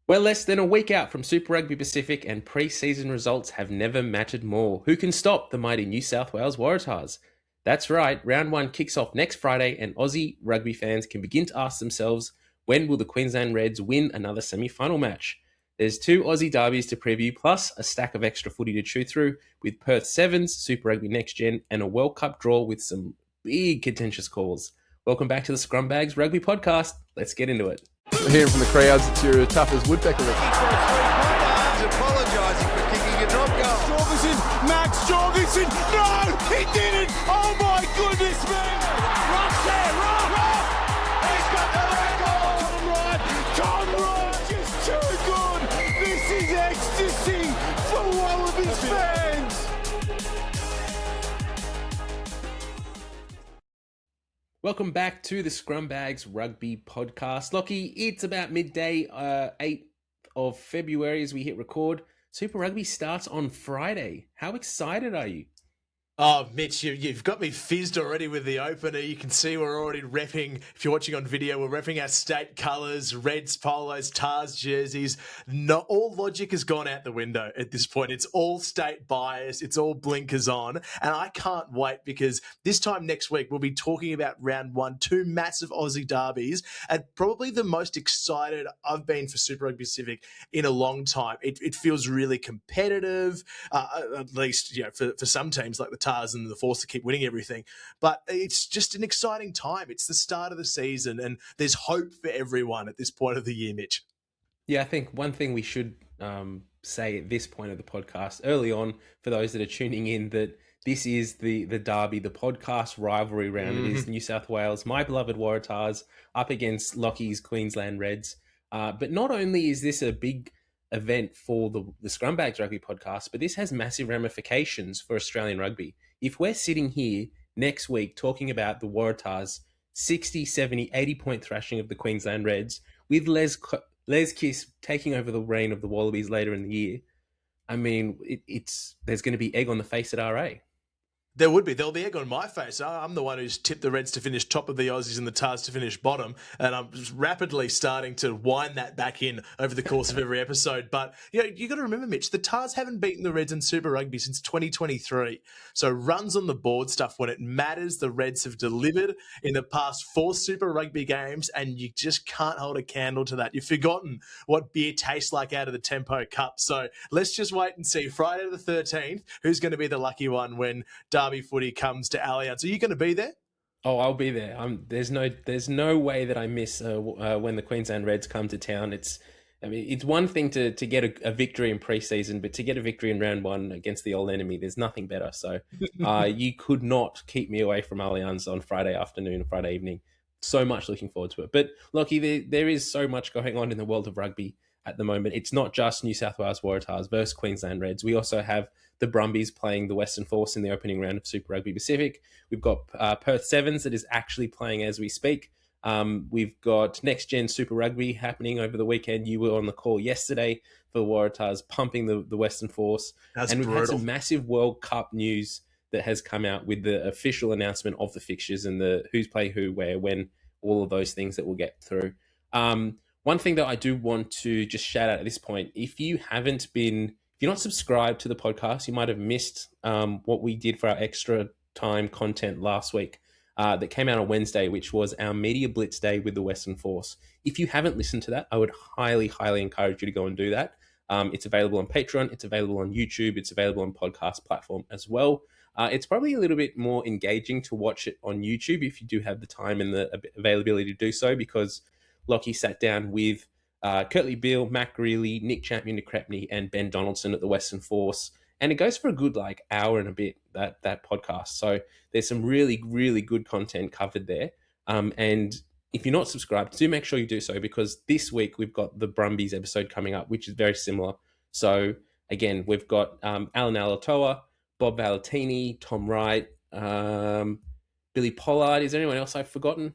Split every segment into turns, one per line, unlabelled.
We're less than a week out from Super Rugby Pacific and pre-season results have never mattered more. Who can stop the mighty New South Wales Waratahs? That's right, round one kicks off next Friday and Aussie rugby fans can begin to ask themselves, when will the Queensland Reds win another semi-final match? There's two Aussie derbies to preview, plus a stack of extra footy to chew through with Perth Sevens, Super Rugby Next Gen, and a World Cup draw with some big contentious calls. Welcome back to the Scrumbags Rugby Podcast. Let's get into it.
Hearing from the crowds that you're tough as woodpecker.
Apologising for kicking a drop goal.
Jorgensen, Max Jorgensen, no, he didn't! Oh my goodness me! Rock's there, Rock! He's got the record! Tom Wright, just too good! This is ecstasy for Wallabies fans!
Welcome back to the Scrumbags Rugby Podcast. Lachie, it's about midday, 8th of February as we hit record. Super Rugby starts on Friday. How excited are you?
Oh, Mitch, you've got me fizzed already with the opener. You can see we're already repping, if you're watching on video, we're repping our state colours, Reds, polos, Tahs, jerseys. No, all logic has gone out the window at this point. It's all state bias. It's all blinkers on. And I can't wait because this time next week, we'll be talking about round one, two massive Aussie derbies, and probably the most excited I've been for Super Rugby Pacific in a long time. It feels really competitive, at least for some teams like the Tahs and the Force to keep winning everything. But it's just an exciting time. It's the start of the season and there's hope for everyone at this point of the year, Mitch.
Yeah, I think one thing we should say at this point of the podcast early on for those that are tuning in that this is the derby, the podcast rivalry round. It is New South Wales, my beloved Waratahs, up against Lachie's Queensland Reds. But not only is this a big event for the Scrumbags Rugby Podcast, but this has massive ramifications for Australian rugby. If we're sitting here next week talking about the Waratahs 60, 70, 80-point thrashing of the Queensland Reds with Les Kiss taking over the reign of the Wallabies later in the year, I mean, there's going to be egg on the face at RA.
There would be. There'll be egg on my face. I'm the one who's tipped the Reds to finish top of the Aussies and the Tahs to finish bottom, and I'm just rapidly starting to wind that back in over the course of every episode. But you got to remember, Mitch, the Tahs haven't beaten the Reds in Super Rugby since 2023. So runs on the board stuff when it matters, the Reds have delivered in the past 4 Super Rugby games, and you just can't hold a candle to that. You've forgotten what beer tastes like out of the Tempo Cup. So let's just wait and see Friday the 13th who's going to be the lucky one when Derby footy comes to Allianz. Are you going to be there?
Oh, I'll be there. There's no way that I miss when the Queensland Reds come to town. It's one thing to get a victory in pre-season, but to get a victory in round one against the old enemy, there's nothing better. So you could not keep me away from Allianz on Friday afternoon, Friday evening. So much looking forward to it. But Lachie, there is so much going on in the world of rugby at the moment. It's not just New South Wales Waratahs versus Queensland Reds. We also have the Brumbies playing the Western Force in the opening round of Super Rugby Pacific. We've got Perth Sevens that is actually playing as we speak. We've got Next Gen Super Rugby happening over the weekend. You were on the call yesterday for the Waratahs pumping the Western Force.
That's
and we've
brutal.
had some massive World Cup news that has come out with the official announcement of the fixtures and the who's play who, where, when, all of those things that we'll get through. One thing that I do want to just shout out at this point, if you're not subscribed to the podcast, you might have missed what we did for our extra time content last week that came out on Wednesday, which was our Media Blitz Day with the Western Force. If you haven't listened to that, I would highly, highly encourage you to go and do that. It's available on Patreon. It's available on YouTube. It's available on podcast platform as well. It's probably a little bit more engaging to watch it on YouTube if you do have the time and the availability to do so, because Lachie sat down with Curtly Beale, Matt Greeley, Nick Champion de Crepney, and Ben Donaldson at the Western Force. And it goes for a good hour and a bit, that podcast. So there's some really, really good content covered there. And if you're not subscribed, do make sure you do so, because this week we've got the Brumbies episode coming up, which is very similar. So again, we've got Alan Alatoa, Bob Valentini, Tom Wright, Billy Pollard. Is there anyone else I've forgotten?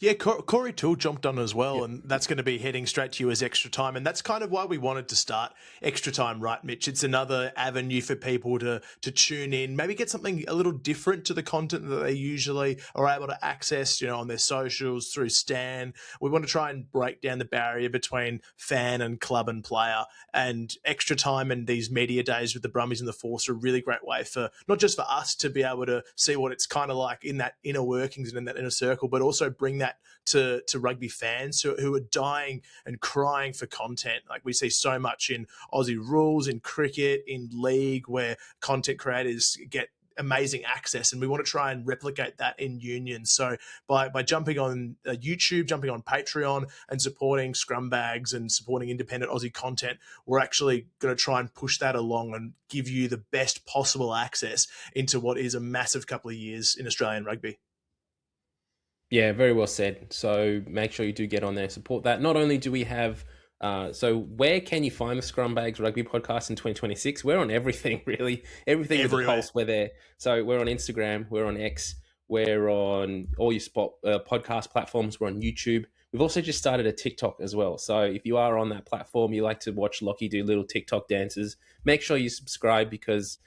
Yeah, Corey Toole jumped on as well,
Yep.
and that's going to be heading straight to you as extra time. And that's kind of why we wanted to start extra time, right, Mitch? It's another avenue for people to tune in, maybe get something a little different to the content that they usually are able to access, on their socials, through Stan. We want to try and break down the barrier between fan and club and player. And extra time and these media days with the Brumbies and the Force are a really great way for, not just for us to be able to see what it's kind of like in that inner workings and in that inner circle, but also bring that to rugby fans who are dying and crying for content. Like we see so much in Aussie rules, in cricket, in league, where content creators get amazing access, and we want to try and replicate that in union. So by jumping on YouTube, jumping on Patreon, and supporting Scrumbags and supporting independent Aussie content, we're actually going to try and push that along and give you the best possible access into what is a massive couple of years in Australian rugby.
Yeah, very well said. So make sure you do get on there, support that. Not only do we have, so where can you find the Scrumbags Rugby Podcast in 2026? We're on everything, really. Everything is a pulse. We're there. So we're on Instagram, we're on X, we're on all your podcast platforms, we're on YouTube. We've also just started a TikTok as well. So if you are on that platform, you like to watch Lachie do little TikTok dances, make sure you subscribe, because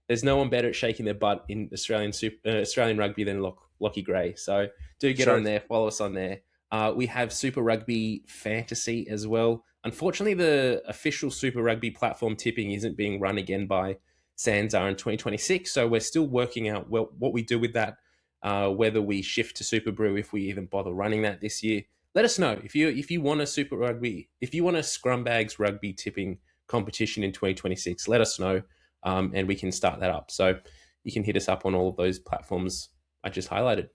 there's no one better at shaking their butt in Australian rugby than Lachie Gray. So do get on there, follow us on there. We have Super Rugby Fantasy as well. Unfortunately, the official Super Rugby platform tipping isn't being run again by Sanzar in 2026. So we're still working out what we do with that, whether we shift to Super Brew, if we even bother running that this year. Let us know if you want a Super Rugby, if you want a Scrumbags Rugby tipping competition in 2026. Let us know. And we can start that up. So you can hit us up on all of those platforms I just highlighted.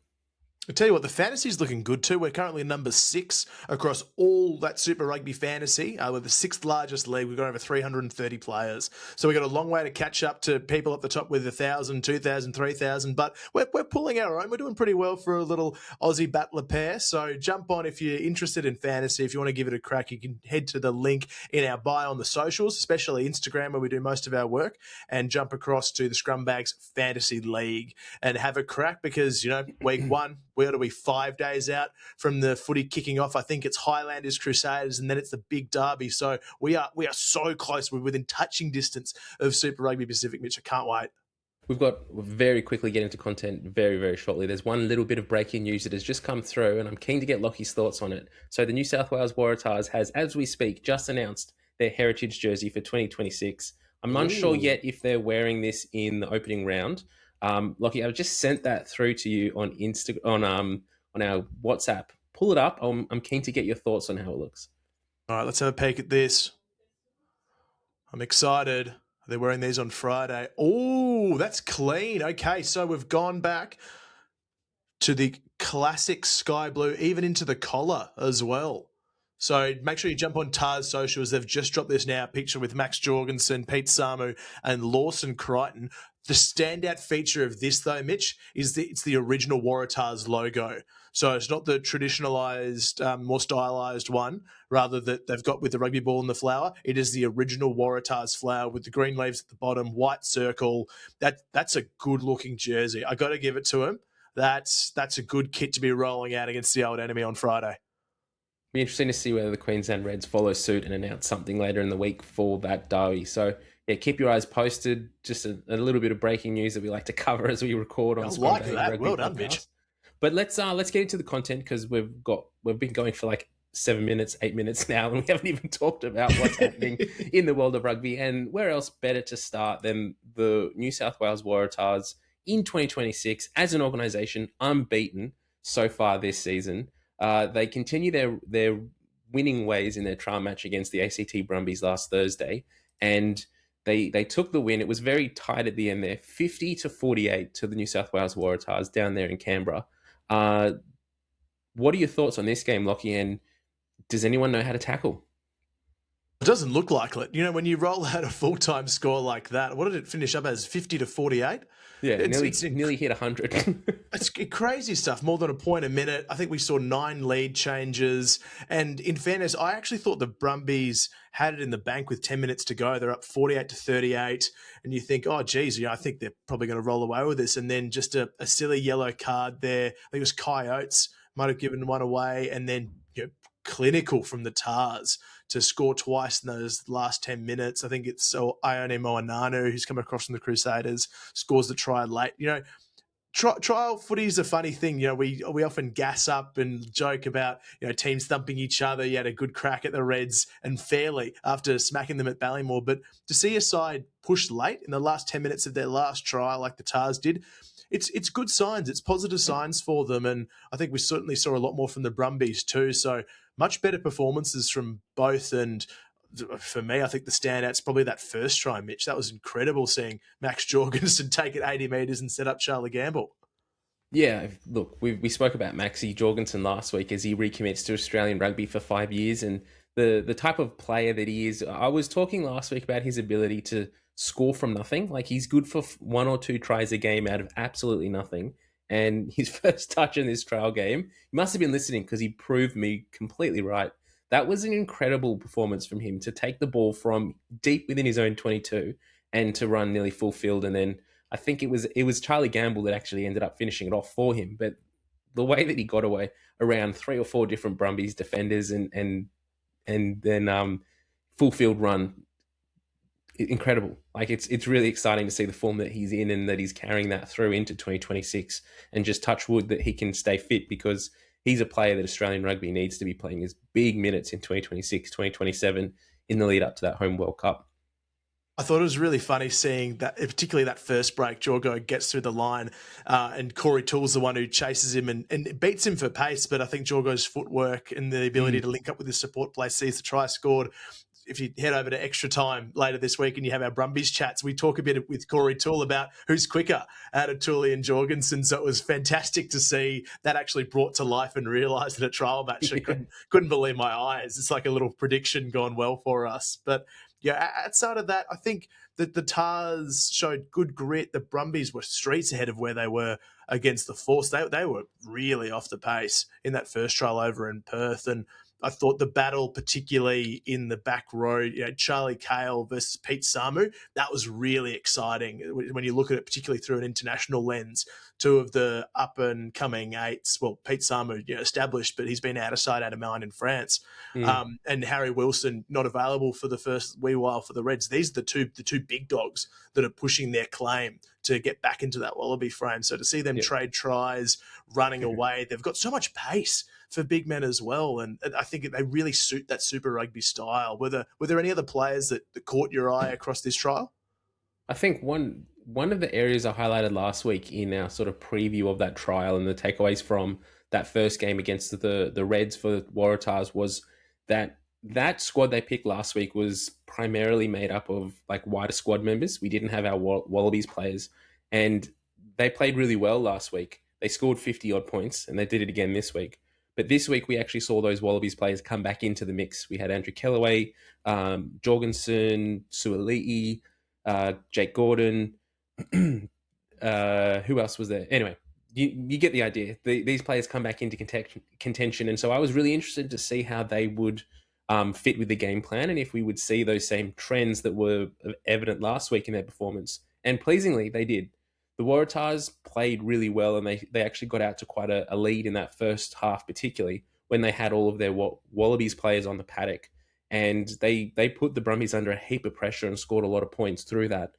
I'll tell you what, the fantasy's looking good too. We're currently number 6 across all that Super Rugby fantasy. We're the 6th largest league. We've got over 330 players. So we've got a long way to catch up to people up the top with 1,000, 2,000, 3,000. But we're pulling our own. We're doing pretty well for a little Aussie battler pair. So jump on if you're interested in fantasy. If you want to give it a crack, you can head to the link in our bio on the socials, especially Instagram, where we do most of our work, and jump across to the Scrumbags Fantasy League and have a crack, because, week 1, where are we, 5 days out from the footy kicking off? I think it's Highlanders Crusaders, and then it's the big derby. So we are so close. We're within touching distance of Super Rugby Pacific, Mitch. I can't wait.
We'll very quickly get into content very, very shortly. There's one little bit of breaking news that has just come through, and I'm keen to get Lockie's thoughts on it. So the New South Wales Waratahs has, as we speak, just announced their heritage jersey for 2026. I'm unsure yet if they're wearing this in the opening round. Lachie, I've just sent that through to you on on our WhatsApp. Pull it up. I'm keen to get your thoughts on how it looks.
All right, let's have a peek at this. I'm excited. They're wearing these on Friday. Oh, that's clean. Okay, so we've gone back to the classic sky blue, even into the collar as well. So make sure you jump on Tahs socials. They've just dropped this now, picture with Max Jorgensen, Pete Samu, and Lawson Crichton. The standout feature of this, though, Mitch, is it's the original Waratahs logo. So it's not the traditionalized, more stylized one, rather that they've got with the rugby ball and the flower. It is the original Waratahs flower with the green leaves at the bottom, white circle. That's a good-looking jersey. I got to give it to him. That's a good kit to be rolling out against the old enemy on Friday.
Be interesting to see whether the Queensland Reds follow suit and announce something later in the week for that derby. So, yeah, keep your eyes posted. Just a little bit of breaking news that we like to cover as we record on.
I like that. Well done, Mitch.
But let's get into the content, because we've been going for like 7 minutes, 8 minutes now, and we haven't even talked about what's happening in the world of rugby. And where else better to start than the New South Wales Waratahs in 2026 as an organisation, unbeaten so far this season. They continue their winning ways in their trial match against the ACT Brumbies last Thursday, and they took the win. It was very tight at the end there, 50-48 to the New South Wales Waratahs down there in Canberra. What are your thoughts on this game, Lachie, and does anyone know how to tackle?
It doesn't look like it. When you roll out a full-time score like that, what did it finish up as, 50-48?
Yeah, nearly hit 100.
It's crazy stuff, more than a point a minute. I think we saw 9 lead changes. And in fairness, I actually thought the Brumbies had it in the bank with 10 minutes to go. They're up 48-38. And you think, oh, geez, I think they're probably going to roll away with this. And then just a silly yellow card there. I think it was Coyotes might have given one away, and then clinical from the Tahs to score twice in those last 10 minutes. I think it's Ione Moananu, who's come across from the Crusaders, scores the try late. Trial footy is a funny thing. We often gas up and joke about teams thumping each other. You had a good crack at the Reds and fairly after smacking them at Ballymore, but to see a side push late in the last 10 minutes of their last trial like the Tahs did, it's good signs. It's positive signs for them, and I think we certainly saw a lot more from the Brumbies too. So much better performances from both, and for me, I think the standout's probably that first try, Mitch. That was incredible seeing Max Jorgensen take it 80 metres and set up Charlie Gamble.
Yeah, look, we spoke about Maxi Jorgensen last week as he recommits to Australian rugby for 5 years, and the type of player that he is. I was talking last week about his ability to score from nothing. Like, he's good for 1 or 2 tries a game out of absolutely nothing. And his first touch in this trial game, he must have been listening because he proved me completely right. That was an incredible performance from him to take the ball from deep within his own 22 and to run nearly full field. And then I think it was Charlie Gamble that actually ended up finishing it off for him. But the way that he got away around 3 or 4 different Brumbies defenders and then full field run, incredible. Like, it's really exciting to see the form that he's in and that he's carrying that through into 2026, and just touch wood that he can stay fit, because he's a player that Australian rugby needs to be playing his big minutes in 2026, 2027 in the lead up to that home World Cup.
I thought it was really funny seeing that, particularly that first break. Jorgo gets through the line and Corey Toole's the one who chases him and beats him for pace. But I think Jorgo's footwork and the ability to link up with his support play sees the try scored. If you head over to Extra Time later this week and you have our Brumbies chats, we talk a bit with Corey Toole about who's quicker out of Toole and Jorgensen. So it was fantastic to see that actually brought to life and realised in a trial match. I couldn't believe my eyes. It's like a little prediction gone well for us. But yeah, outside of that, I think that the Tahs showed good grit. The Brumbies were streets ahead of where they were against the Force. They were really off the pace in that first trial over in Perth. And I thought the battle, particularly in the back row, Charlie Cale versus Pete Samu, that was really exciting when you look at it, particularly through an international lens. 2 of the up-and-coming eights, well, Pete Samu, established, but he's been out of sight, out of mind in France. And Harry Wilson, not available for the first wee while for the Reds. These are the two big dogs that are pushing their claim to get back into that Wallaby frame. So to see them trade tries, running away, they've got so much pace for big men as well, and I think they really suit that Super Rugby style. Were there any other players that caught your eye across this trial?
I think one of the areas I highlighted last week in our sort of preview of that trial and the takeaways from that first game against the Reds for the Waratahs was that squad they picked last week was primarily made up of like wider squad members. We didn't have our Wallabies players, and they played really well last week. They scored 50 odd points, and they did it again this week. But this week, we actually saw those Wallabies players come back into the mix. We had Andrew Kellaway, Jorgensen, Suali'i, Jake Gordon. Who else was there? Anyway, you get the idea. These players come back into contention. And so I was really interested to see how they would fit with the game plan and if we would see those same trends that were evident last week in their performance. And pleasingly, they did. The Waratahs played really well, and they actually got out to quite a lead in that first half, particularly when they had all of their Wallabies players on the paddock. And they put the Brumbies under a heap of pressure and scored a lot of points through that,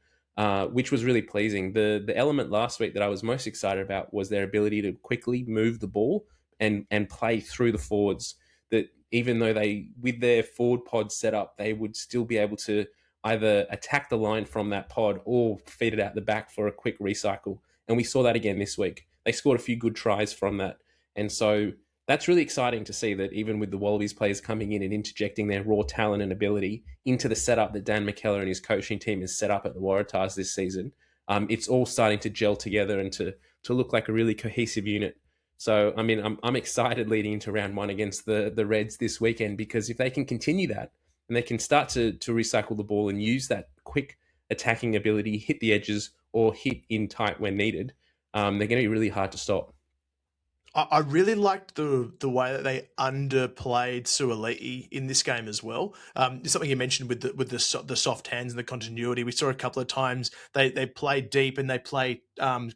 which was really pleasing. The element last week that I was most excited about was their ability to quickly move the ball and play through the forwards. That even though with their forward pod set up, they would still be able to either attack the line from that pod or feed it out the back for a quick recycle. And we saw that again this week. They scored a few good tries from that. And so that's really exciting to see that even with the Wallabies players coming in and interjecting their raw talent and ability into the setup that Dan McKellar and his coaching team has set up at the Waratahs this season, it's all starting to gel together and to look like a really cohesive unit. So, I mean, I'm excited leading into round 1 against the Reds this weekend, because if they can continue that, and they can start to recycle the ball and use that quick attacking ability, hit the edges or hit in tight when needed, they're going to be really hard to stop.
I really liked the way that they underplayed Suoliti in this game as well. Something you mentioned with the soft hands and the continuity. We saw a couple of times they play deep and they play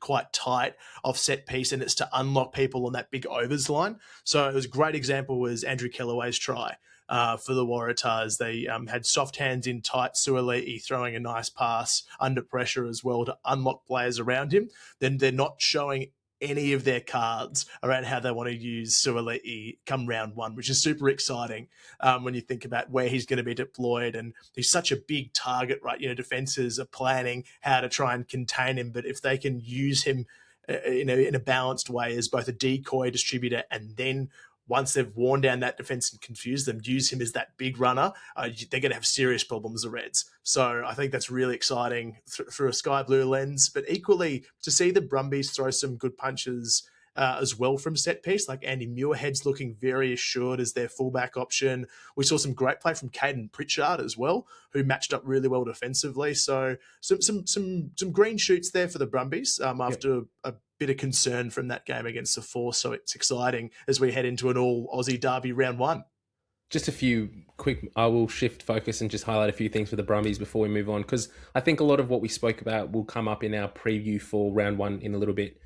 quite tight off set piece, and it's to unlock people on that big overs line. So it was a great example was Andrew Kellaway's try. For the Waratahs, they had soft hands in tight. Suoliti throwing a nice pass under pressure as well to unlock players around him. Then they're not showing any of their cards around how they want to use Suoliti come round one, which is super exciting when you think about where he's going to be deployed. And he's such a big target, right? Defenses are planning how to try and contain him, but if they can use him in a balanced way as both a decoy distributor and then once they've worn down that defense and confused them, use him as that big runner, they're going to have serious problems, the Reds. So I think that's really exciting through a sky blue lens. But equally, to see the Brumbies throw some good punches as well from set piece, like Andy Muirhead's looking very assured as their fullback option. We saw some great play from Caden Pritchard as well, who matched up really well defensively. So some green shoots there for the Brumbies after a bit of concern from that game against the Force. So it's exciting as we head into an all Aussie derby round one.
Just a few quick, I will shift focus and just highlight a few things for the Brumbies before we move on, because I think a lot of what we spoke about will come up in our preview for round one in a little bit.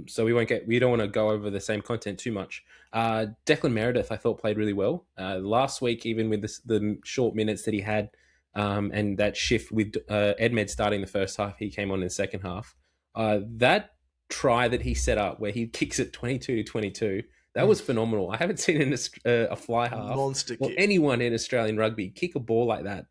So we don't want to go over the same content too much. Declan Meredith, I thought, played really well. Last week, even with the short minutes that he had and that shift with Edmed starting the first half, he came on in the second half. That try that he set up where he kicks it 22-22, that was phenomenal. I haven't seen a fly half
Monster
or
kick.
anyone in Australian rugby kick a ball like that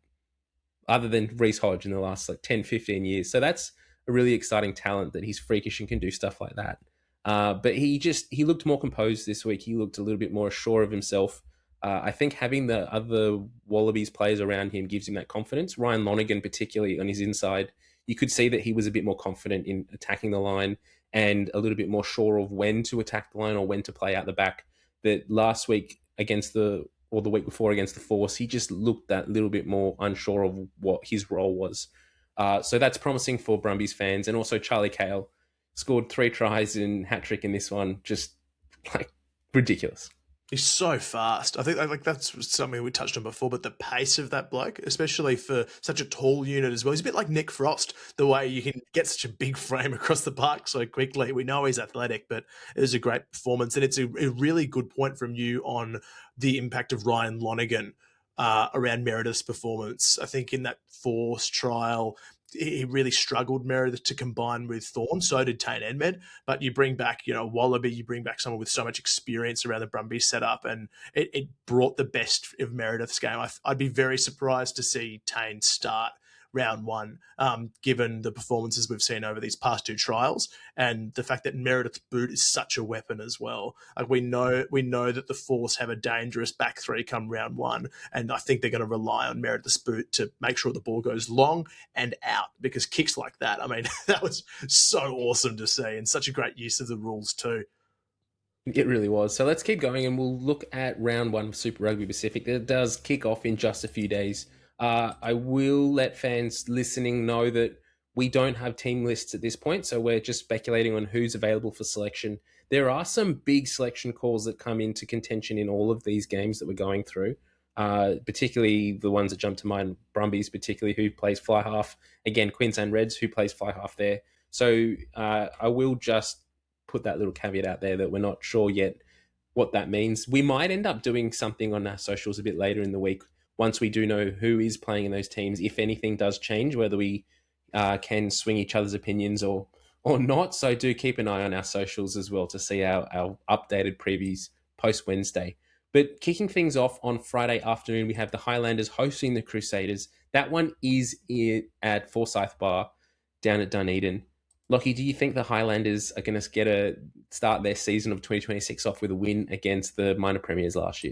other than Reece Hodge in the last 10, 15 years. So that's a really exciting talent that he's freakish and can do stuff like that. But he looked more composed this week. He looked a little bit more sure of himself. I think having the other Wallabies players around him gives him that confidence. Ryan Lonergan, particularly on his inside, you could see that he was a bit more confident in attacking the line and a little bit more sure of when to attack the line or when to play out the back. That last week the week before against the Force, he just looked that little bit more unsure of what his role was. So that's promising for Brumbies fans. And also Charlie Cale scored 3 tries and hat-trick in this one. Just ridiculous.
He's so fast. I think that's something we touched on before, but the pace of that bloke, especially for such a tall unit as well, he's a bit like Nick Frost, the way you can get such a big frame across the park so quickly. We know he's athletic, but it was a great performance. And it's a really good point from you on the impact of Ryan Lonergan around Meredith's performance. I think in that Force trial, he really struggled, Meredith, to combine with Thorne. So did Tane Edmed. But you bring back, Wallaby, you bring back someone with so much experience around the Brumbies setup, and it brought the best of Meredith's game. I'd be very surprised to see Tane start round one, given the performances we've seen over these past 2 trials, and the fact that Meredith's boot is such a weapon as well. Like we know that the Force have a dangerous back 3 come round one, and I think they're going to rely on Meredith's boot to make sure the ball goes long and out, because kicks like that, I mean, that was so awesome to see, and such a great use of the rules too.
It really was. So let's keep going and we'll look at round 1 of Super Rugby Pacific. That does kick off in just a few days. I will let fans listening know that we don't have team lists at this point, so we're just speculating on who's available for selection. There are some big selection calls that come into contention in all of these games that we're going through, particularly the ones that jump to mind, Brumbies, particularly who plays fly half. Again, Queensland Reds, who plays fly half there. So I will just put that little caveat out there that we're not sure yet what that means. We might end up doing something on our socials a bit later in the week once we do know who is playing in those teams, if anything does change, whether we can swing each other's opinions or not. So do keep an eye on our socials as well to see our updated previews post-Wednesday. But kicking things off on Friday afternoon, we have the Highlanders hosting the Crusaders. That one is at Forsyth Bar down at Dunedin. Lachie, do you think the Highlanders are going to start their season of 2026 off with a win against the minor premiers last year?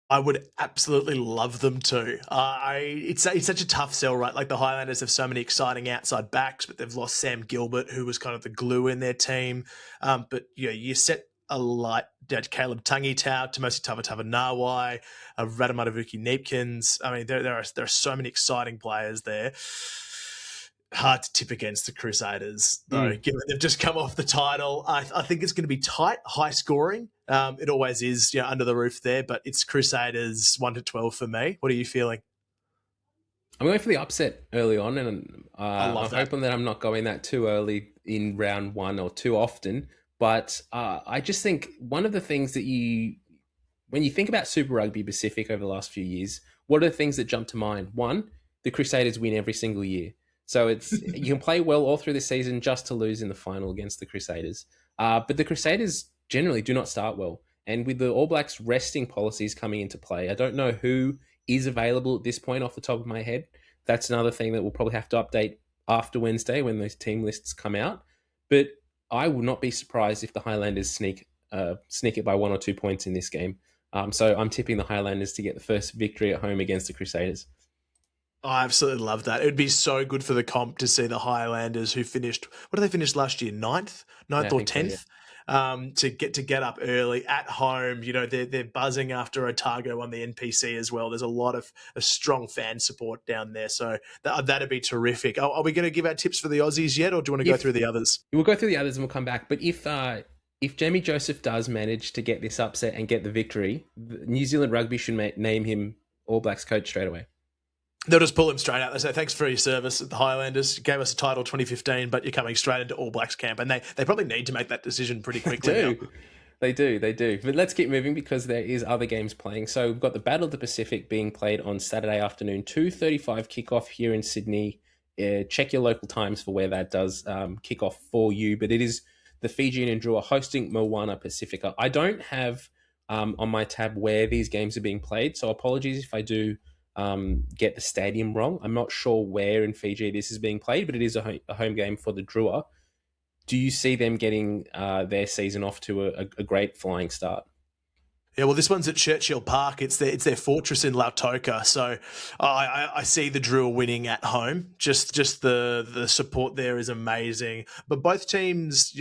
I would absolutely love them to. It's such a tough sell, right? Like the Highlanders have so many exciting outside backs, but they've lost Sam Gilbert, who was kind of the glue in their team. But you set a light Caleb Tangitau, Timothy Tavatanawai, Radamatavuki Neepkins. I mean, there are so many exciting players there. Hard to tip against the Crusaders, though, given they've just come off the title. I think it's going to be tight, high scoring. It always is, under the roof there, but it's Crusaders 1-12 for me. What are you feeling?
I'm going for the upset early on, and I'm hoping that I'm not going that too early in round one or too often. But I just think one of the things that when you think about Super Rugby Pacific over the last few years, what are the things that jump to mind? One, the Crusaders win every single year. So you can play well all through the season just to lose in the final against the Crusaders. But the Crusaders generally do not start well. And with the All Blacks resting policies coming into play, I don't know who is available at this point off the top of my head. That's another thing that we'll probably have to update after Wednesday when those team lists come out. But I will not be surprised if the Highlanders sneak it by 1 or 2 points in this game. So I'm tipping the Highlanders to get the first victory at home against the Crusaders.
I absolutely love that. It would be so good for the comp to see the Highlanders, who finished, what did they finish last year? Ninth or 10th? To get up early at home. They're buzzing after Otago won the NPC as well. There's a lot of strong fan support down there. So that'd be terrific. Are we going to give our tips for the Aussies yet, or do you want to go through the others?
We'll go through the others and we'll come back. But if Jamie Joseph does manage to get this upset and get the victory, New Zealand Rugby should name him All Blacks coach straight away.
They'll just pull him straight out. They say, thanks for your service at the Highlanders. You gave us a title 2015, but you're coming straight into All Blacks camp. And they probably need to make that decision pretty quickly.
They do. But let's keep moving because there is other games playing. So we've got the Battle of the Pacific being played on Saturday afternoon, 2:35 kickoff here in Sydney. Check your local times for where that does kick off for you. But it is the Fijian and Drua hosting Moana Pacifica. I don't have on my tab where these games are being played, so apologies if I do get the stadium wrong. I'm not sure where in Fiji this is being played, but it is a home game for the Drua. Do you see them getting their season off to a great flying start?
Yeah, well, this one's at Churchill Park. It's their fortress in Lautoka. So I see the Drua winning at home. Just the support there is amazing. But both teams,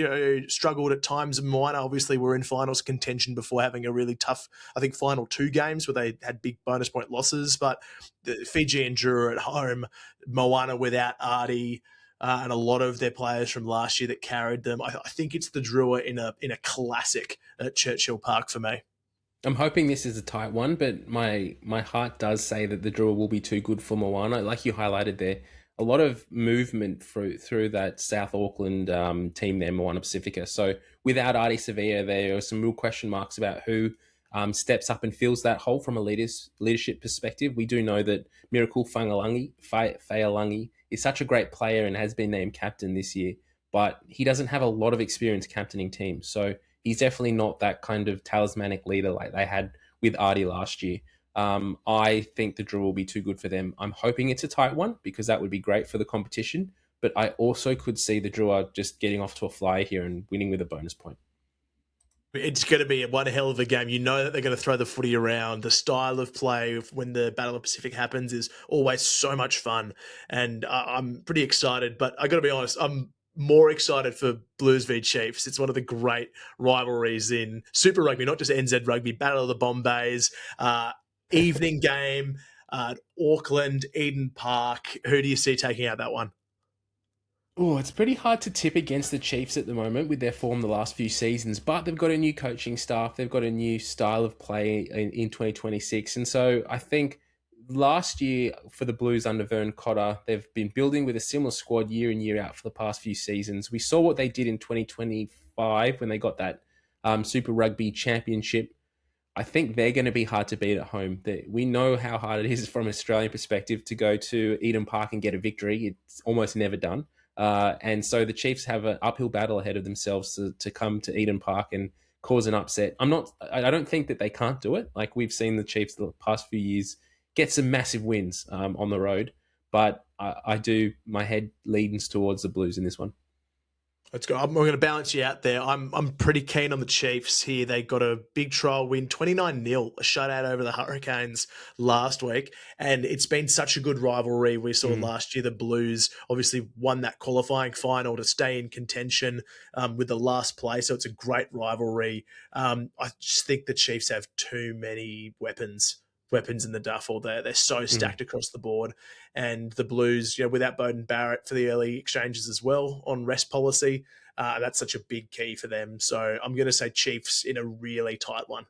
struggled at times. Moana obviously were in finals contention before having a really tough, I think, final 2 games where they had big bonus point losses. But the Fiji and Drua at home, Moana without Artie, and a lot of their players from last year that carried them. I think it's the Drua in a classic at Churchill Park for me.
I'm hoping this is a tight one, but my heart does say that the Drua will be too good for Moana. Like you highlighted there, a lot of movement through that South Auckland team there, Moana Pacifica. So without Artie Sevilla, there are some real question marks about who steps up and fills that hole from a leadership perspective. We do know that Miracle Fa'alangi is such a great player and has been named captain this year, but he doesn't have a lot of experience captaining teams. So he's definitely not that kind of talismanic leader like they had with Artie last year. I think the Drua will be too good for them. I'm hoping it's a tight one because that would be great for the competition, but I also could see the Drua just getting off to a flyer here and winning with a bonus point.
It's going to be one hell of a game. You know that they're going to throw the footy around. The style of play when the Battle of the Pacific happens is always so much fun. And I'm pretty excited, but I got to be honest, I'm more excited for Blues v Chiefs. It's one of the great rivalries in Super Rugby, not just NZ Rugby, Battle of the Bombays, evening game, Auckland, Eden Park. Who do you see taking out that one?
Oh, it's pretty hard to tip against the Chiefs at the moment with their form the last few seasons, but they've got a new coaching staff. They've got a new style of play in 2026. And so I think last year for the Blues under Vern Cotter, they've been building with a similar squad year in, year out for the past few seasons. We saw what they did in 2025 when they got that Super Rugby Championship. I think they're going to be hard to beat at home. We know how hard it is from an Australian perspective to go to Eden Park and get a victory. It's almost never done. And so the Chiefs have an uphill battle ahead of themselves to come to Eden Park and cause an upset. I don't think that they can't do it. Like we've seen the Chiefs the past few years get some massive wins on the road, but my head leans towards the Blues in this one.
Let's go. I'm going to balance you out there. I'm pretty keen on the Chiefs here. They got a big trial win, 29-0, a shutout over the Hurricanes last week. And it's been such a good rivalry. We saw last year the Blues obviously won that qualifying final to stay in contention with the last play. So it's a great rivalry. I just think the Chiefs have too many weapons weapons in the duffel. They're so stacked across the board. And the Blues, without Beauden Barrett for the early exchanges as well on rest policy, that's such a big key for them. So I'm going to say Chiefs in a really tight one.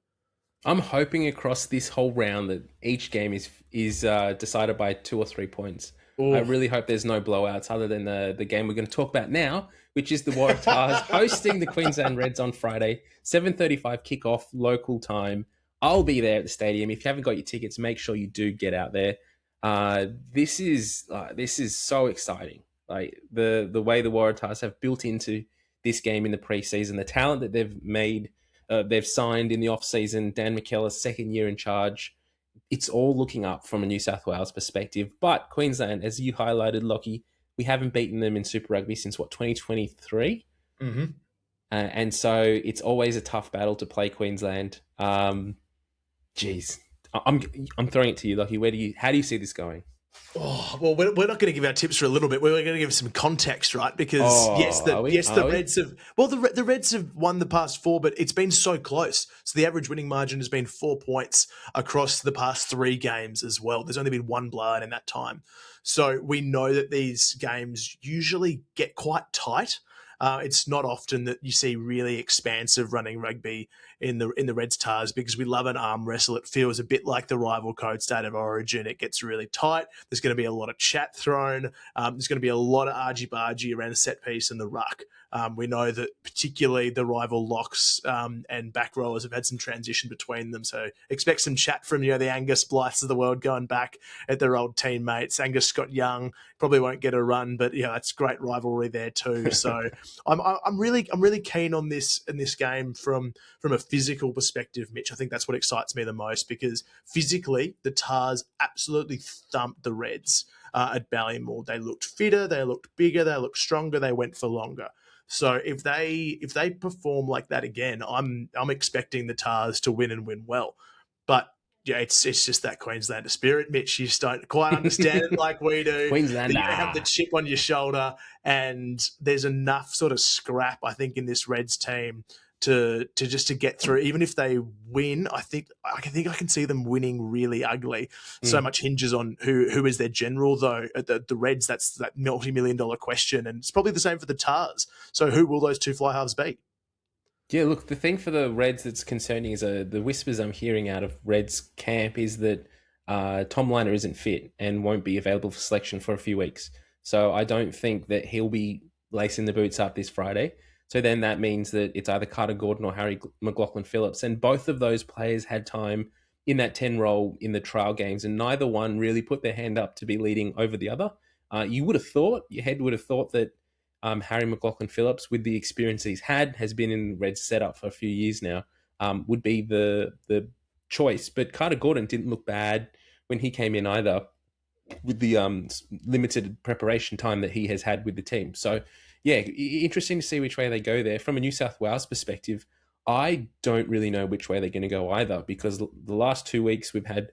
I'm hoping across this whole round that each game is decided by 2 or 3 points.
Ooh.
I really hope there's no blowouts other than the game we're going to talk about now, which is the Waratahs hosting the Queensland Reds on Friday, 7:35 kickoff local time. I'll be there at the stadium. If you haven't got your tickets, make sure you do get out there. This is so exciting. Like the way the Waratahs have built into this game in the preseason, the talent that they've made. They've signed in the off-season, Dan McKellar's second year in charge. It's all looking up from a New South Wales perspective. But Queensland, as you highlighted, Lachie, we haven't beaten them in Super Rugby since, 2023?
Mm-hmm.
And so it's always a tough battle to play Queensland. Geez. I'm throwing it to you, Lachie. How do you see this going?
Oh, well, we're not going to give our tips for a little bit. We're going to give some context, right? Because the Reds have the Reds have won the past 4, but it's been so close. So the average winning margin has been 4 points across the past 3 games as well. There's only been 1 blowout in that time. So we know that these games usually get quite tight. It's not often that you see really expansive running rugby in the Reds Tahs because we love an arm wrestle. It feels a bit like the rival code state of origin. It gets really tight. There's going to be a lot of chat thrown. There's going to be a lot of argy-bargy around a set piece and the ruck. We know that particularly the rival locks and back rowers have had some transition between them. So expect some chat from the Angus Blythes of the world going back at their old teammates. Angus Scott Young probably won't get a run, but that's great rivalry there too. So I'm really keen on this in this game from a physical perspective, Mitch. I think that's what excites me the most because physically the Tahs absolutely thumped the Reds at Ballymore. They looked fitter, they looked bigger, they looked stronger, they went for longer. So if they perform like that again, I'm expecting the Tahs to win and win well. But it's just that Queenslander spirit, Mitch. You just don't quite understand it like we do.
Queenslander.
You have the chip on your shoulder, and there's enough sort of scrap, I think, in this Reds team to get through. Even if they win, I think I can see them winning really ugly. So much hinges on who is their general, though. At the Reds, that's that multi-million-dollar question, and it's probably the same for the Tahs. So who will those 2 fly halves be?
Yeah, look, the thing for the Reds that's concerning is the whispers I'm hearing out of Reds camp is that Tom Liner isn't fit and won't be available for selection for a few weeks. So I don't think that he'll be lacing the boots up this Friday. So then that means that it's either Carter Gordon or Harry McLaughlin-Phillips. And both of those players had time in that 10 role in the trial games, and neither one really put their hand up to be leading over the other. Your head would have thought that Harry McLaughlin-Phillips, with the experience he's had, has been in Reds setup for a few years now, would be the choice. But Carter Gordon didn't look bad when he came in either, with the limited preparation time that he has had with the team. So, yeah, interesting to see which way they go there. From a New South Wales perspective, I don't really know which way they're going to go either, because the last 2 weeks we've had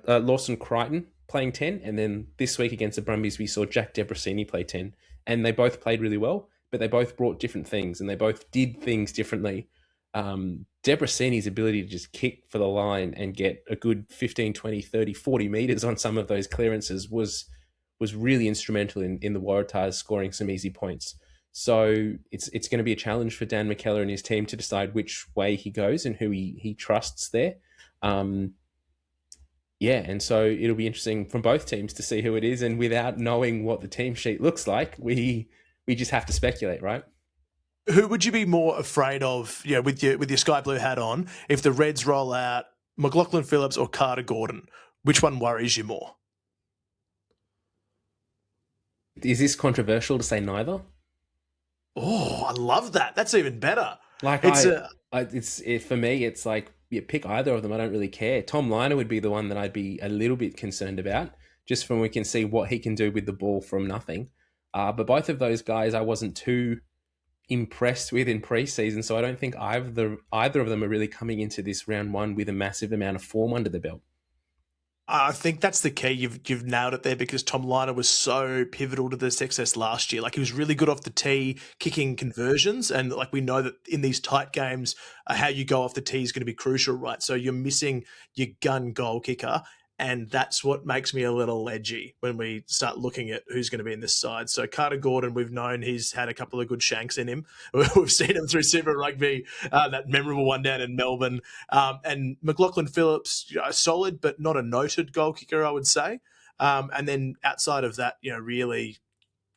Lawson Crichton playing 10, and then this week against the Brumbies we saw Jack Debrasini play 10, and they both played really well, but they both brought different things and they both did things differently. Debrasini's ability to just kick for the line and get a good 15, 20, 30, 40 metres on some of those clearances was really instrumental in the Waratahs scoring some easy points. So it's going to be a challenge for Dan McKellar and his team to decide which way he goes and who he trusts there. And so it'll be interesting from both teams to see who it is. And without knowing what the team sheet looks like, we just have to speculate, right?
Who would you be more afraid of, with your sky blue hat on, if the Reds roll out McLaughlin-Phillips or Carter Gordon? Which one worries you more?
Is this controversial to say neither?
Oh, I love that. That's even better.
Like for me, it's like, pick either of them. I don't really care. Tom Liner would be the one that I'd be a little bit concerned about, just from we can see what he can do with the ball from nothing. But both of those guys I wasn't too impressed with in preseason, so I don't think either of them are really coming into this round one with a massive amount of form under the belt.
I think that's the key. You've nailed it there, because Tom Liner was so pivotal to the success last year. Like, he was really good off the tee, kicking conversions, and like we know that in these tight games, how you go off the tee is going to be crucial, right? So you're missing your gun goal kicker, and that's what makes me a little edgy when we start looking at who's going to be in this side. So Carter Gordon, we've known he's had a couple of good shanks in him. We've seen him through Super Rugby, that memorable one down in Melbourne. And McLaughlin Phillips, solid, but not a noted goal kicker, I would say. And then outside of that, really,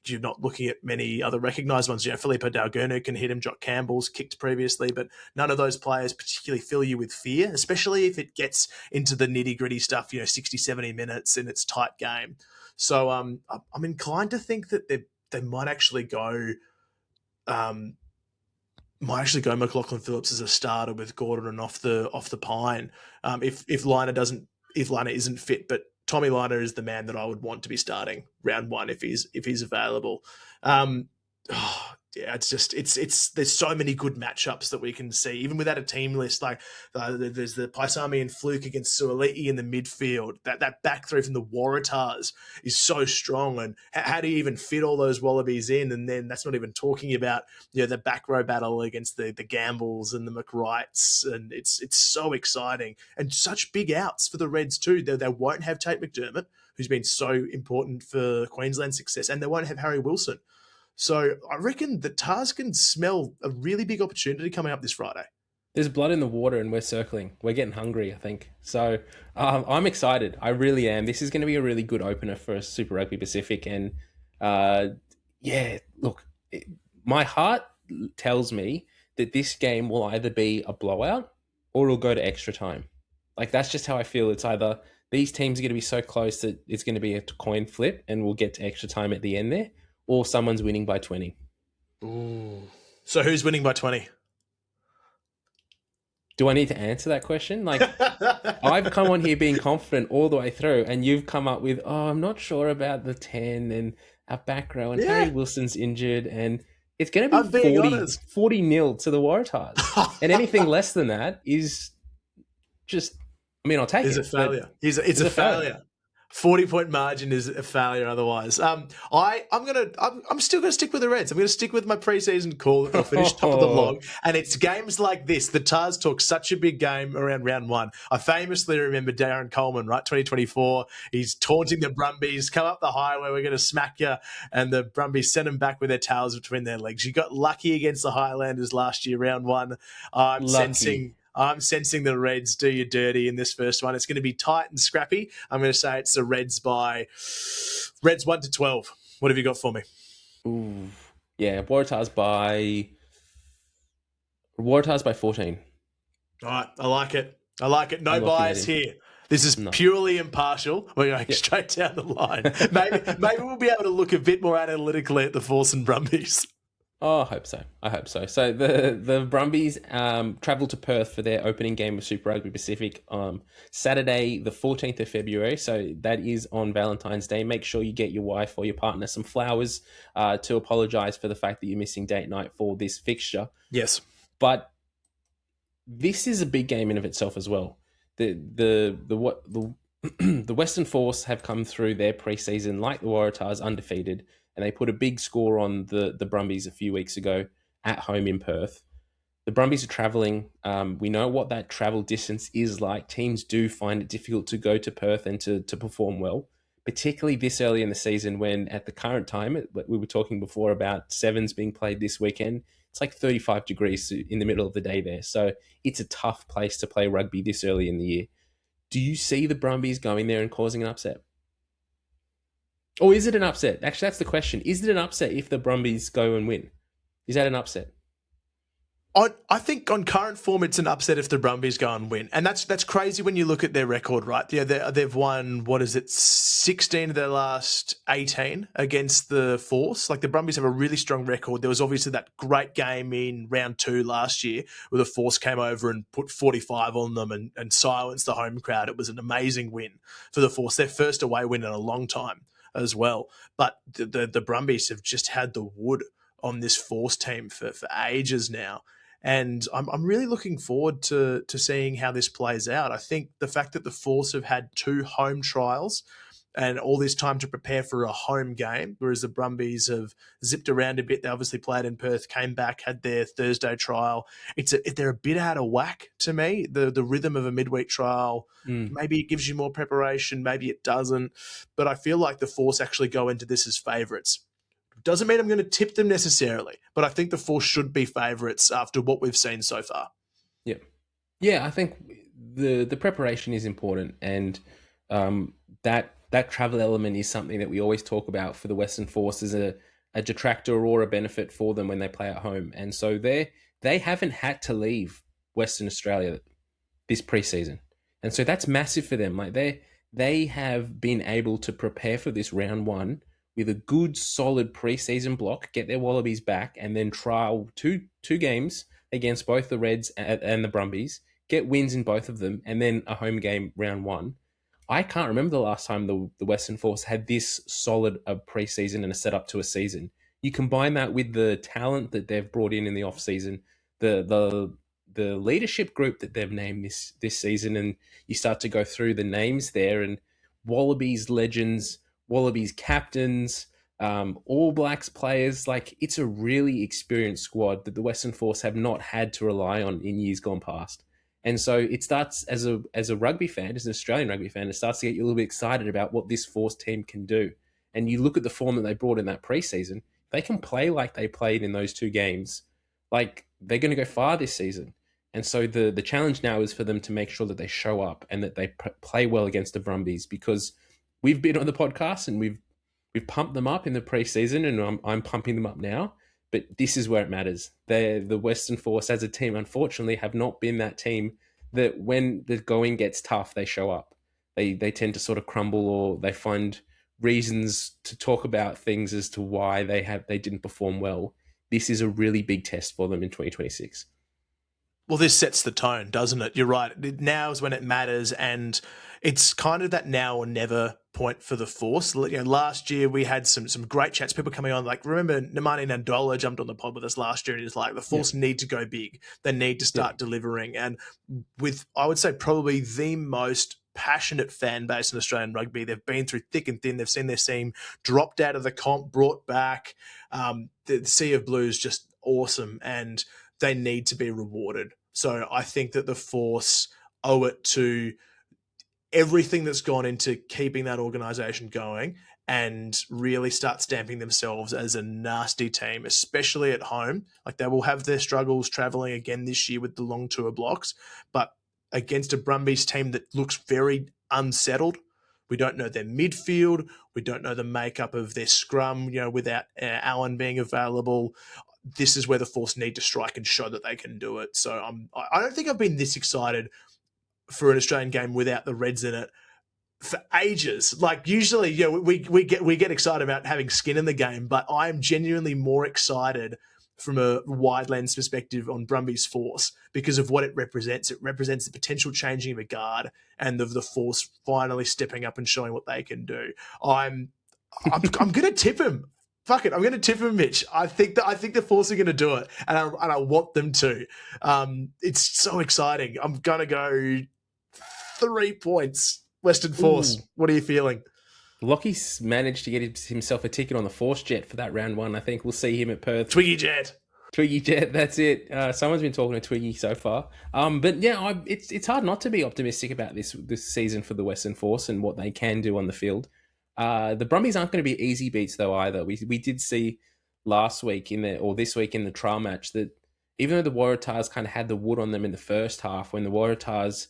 you're not looking at many other recognised ones. Filippo Dalgurnu can hit him. Jock Campbell's kicked previously, but none of those players particularly fill you with fear, especially if it gets into the nitty-gritty stuff, 60, 70 minutes in its tight game. So I'm inclined to think that they might actually go McLaughlin Phillips as a starter with Gordon and off the pine. If Liner isn't fit, but Tommy Liner is the man that I would want to be starting round one if he's available. There's so many good matchups that we can see, even without a team list. Like there's the Paisami and Fluke against Suoliti in the midfield. That back three from the Waratahs is so strong, and how do you even fit all those Wallabies in? And then that's not even talking about the back row battle against the Gambles and the McWrights, and it's so exciting, and such big outs for the Reds too. They won't have Tate McDermott, who's been so important for Queensland's success, and they won't have Harry Wilson. So I reckon the Tahs can smell a really big opportunity coming up this Friday.
There's blood in the water and we're circling. We're getting hungry, I think. So I'm excited. I really am. This is going to be a really good opener for Super Rugby Pacific. And look, my heart tells me that this game will either be a blowout or it'll go to extra time. Like, that's just how I feel. It's either these teams are going to be so close that it's going to be a coin flip and we'll get to extra time at the end there, or someone's winning by 20.
Ooh. So who's winning by 20?
Do I need to answer that question? Like, I've come on here being confident all the way through, and you've come up with, I'm not sure about the 10 and our back row, and Harry Wilson's injured, and it's going to be 40 to the Waratahs. And anything less than that is just, I'll take it.
It's a failure. It's a failure. 40-point margin is a failure otherwise. I'm still going to stick with the Reds. I'm going to stick with my preseason call that they'll finish top of the log. And it's games like this. The Tahs took such a big game around round one. I famously remember Darren Coleman, right? 2024. He's taunting the Brumbies, come up the highway, we're going to smack you. And the Brumbies sent them back with their tails between their legs. You got lucky against the Highlanders last year, round one. I'm sensing the Reds do you dirty in this first one. It's going to be tight and scrappy. I'm going to say it's the Reds 1-12. What have you got for me?
Ooh, yeah, Waratahs by 14.
All right, I like it. No bias here. This is purely impartial. We're going straight down the line. Maybe we'll be able to look a bit more analytically at the Force and Brumbies.
Oh, I hope so. So the Brumbies travel to Perth for their opening game of Super Rugby Pacific Saturday, the 14th of February. So that is on Valentine's Day. Make sure you get your wife or your partner some flowers to apologise for the fact that you're missing date night for this fixture.
Yes.
But this is a big game in of itself as well. The Western Force have come through their preseason like the Waratahs, undefeated. And they put a big score on the Brumbies a few weeks ago at home in Perth. The Brumbies are travelling. We know what that travel distance is like. Teams do find it difficult to go to Perth and to perform well, particularly this early in the season when at the current time, we were talking before about sevens being played this weekend. It's like 35 degrees in the middle of the day there. So it's a tough place to play rugby this early in the year. Do you see the Brumbies going there and causing an upset? Or is it an upset? Actually, that's the question. Is it an upset if the Brumbies go and win? Is that an upset?
I think on current form, it's an upset if the Brumbies go and win. And that's crazy when you look at their record, right? Yeah, they've won, 16 of their last 18 against the Force. Like, the Brumbies have a really strong record. There was obviously that great game in round 2 last year where the Force came over and put 45 on them and silenced the home crowd. It was an amazing win for the Force. Their first away win in a long time as well. But the Brumbies have just had the wood on this Force team for ages now. And I'm really looking forward to seeing how this plays out. I think the fact that the Force have had 2 home trials and all this time to prepare for a home game, whereas the Brumbies have zipped around a bit. They obviously played in Perth, came back, had their Thursday trial. They're a bit out of whack to me. The rhythm of a midweek trial, maybe it gives you more preparation, maybe it doesn't. But I feel like the Force actually go into this as favourites. Doesn't mean I'm going to tip them necessarily, but I think the Force should be favourites after what we've seen so far.
Yeah, I think the preparation is important, and that travel element is something that we always talk about for the Western Force as a detractor or a benefit for them when they play at home. And so they haven't had to leave Western Australia this preseason, and so that's massive for them. Like they have been able to prepare for this round one with a good solid preseason block, get their Wallabies back, and then trial two games against both the Reds and the Brumbies, get wins in both of them, and then a home game round one. I can't remember the last time the Western Force had this solid a preseason and a setup to a season. You combine that with the talent that they've brought in the off season, the leadership group that they've named this season, and you start to go through the names there, and Wallabies legends, Wallabies captains, All Blacks players. Like, it's a really experienced squad that the Western Force have not had to rely on in years gone past. And so it starts as a rugby fan, as an Australian rugby fan, it starts to get you a little bit excited about what this Force team can do. And you look at the form that they brought in that preseason, they can play like they played in those 2 games. Like, they're going to go far this season. And so the challenge now is for them to make sure that they show up and that they play well against the Brumbies, because we've been on the podcast and we've pumped them up in the preseason, and I'm pumping them up now. But this is where it matters. The Western Force as a team, unfortunately, have not been that team that when the going gets tough, they show up. They tend to sort of crumble, or they find reasons to talk about things as to why they didn't perform well. This is a really big test for them in 2026.
Well, this sets the tone, doesn't it? You're right. Now is when it matters, and it's kind of that now or never point for the Force. Last year we had some great chats. People coming on, like, remember Nemani Nandola jumped on the pod with us last year, and he was like, the Force need to go big. They need to start delivering. And with, I would say, probably the most passionate fan base in Australian rugby, they've been through thick and thin. They've seen their team dropped out of the comp, brought back. The Sea of Blue is just awesome, and they need to be rewarded. So I think that the Force owe it to everything that's gone into keeping that organisation going and really start stamping themselves as a nasty team, especially at home. Like, they will have their struggles travelling again this year with the long tour blocks, but against a Brumbies team that looks very unsettled. We don't know their midfield. We don't know the makeup of their scrum, without Allen being available. This is where the Force need to strike and show that they can do it. So I don't think I've been this excited for an Australian game without the Reds in it for ages. Like, usually, we get excited about having skin in the game, but I am genuinely more excited from a wide lens perspective on Brumbies Force because of what it represents. It represents the potential changing of a guard and of the Force finally stepping up and showing what they can do. I'm going to tip him. Fuck it, I'm going to tip him, Mitch. I think the Force are going to do it, and I want them to. It's so exciting. I'm going to go 3 points, Western Force. Ooh. What are you feeling?
Lachie's managed to get himself a ticket on the Force jet for that round one. I think we'll see him at Perth.
Twiggy Jet,
that's it. Someone's been talking to Twiggy so far. But yeah, it's hard not to be optimistic about this season for the Western Force and what they can do on the field. The Brumbies aren't going to be easy beats though either. We did see this week in the trial match that even though the Waratahs kind of had the wood on them in the first half, when the Waratahs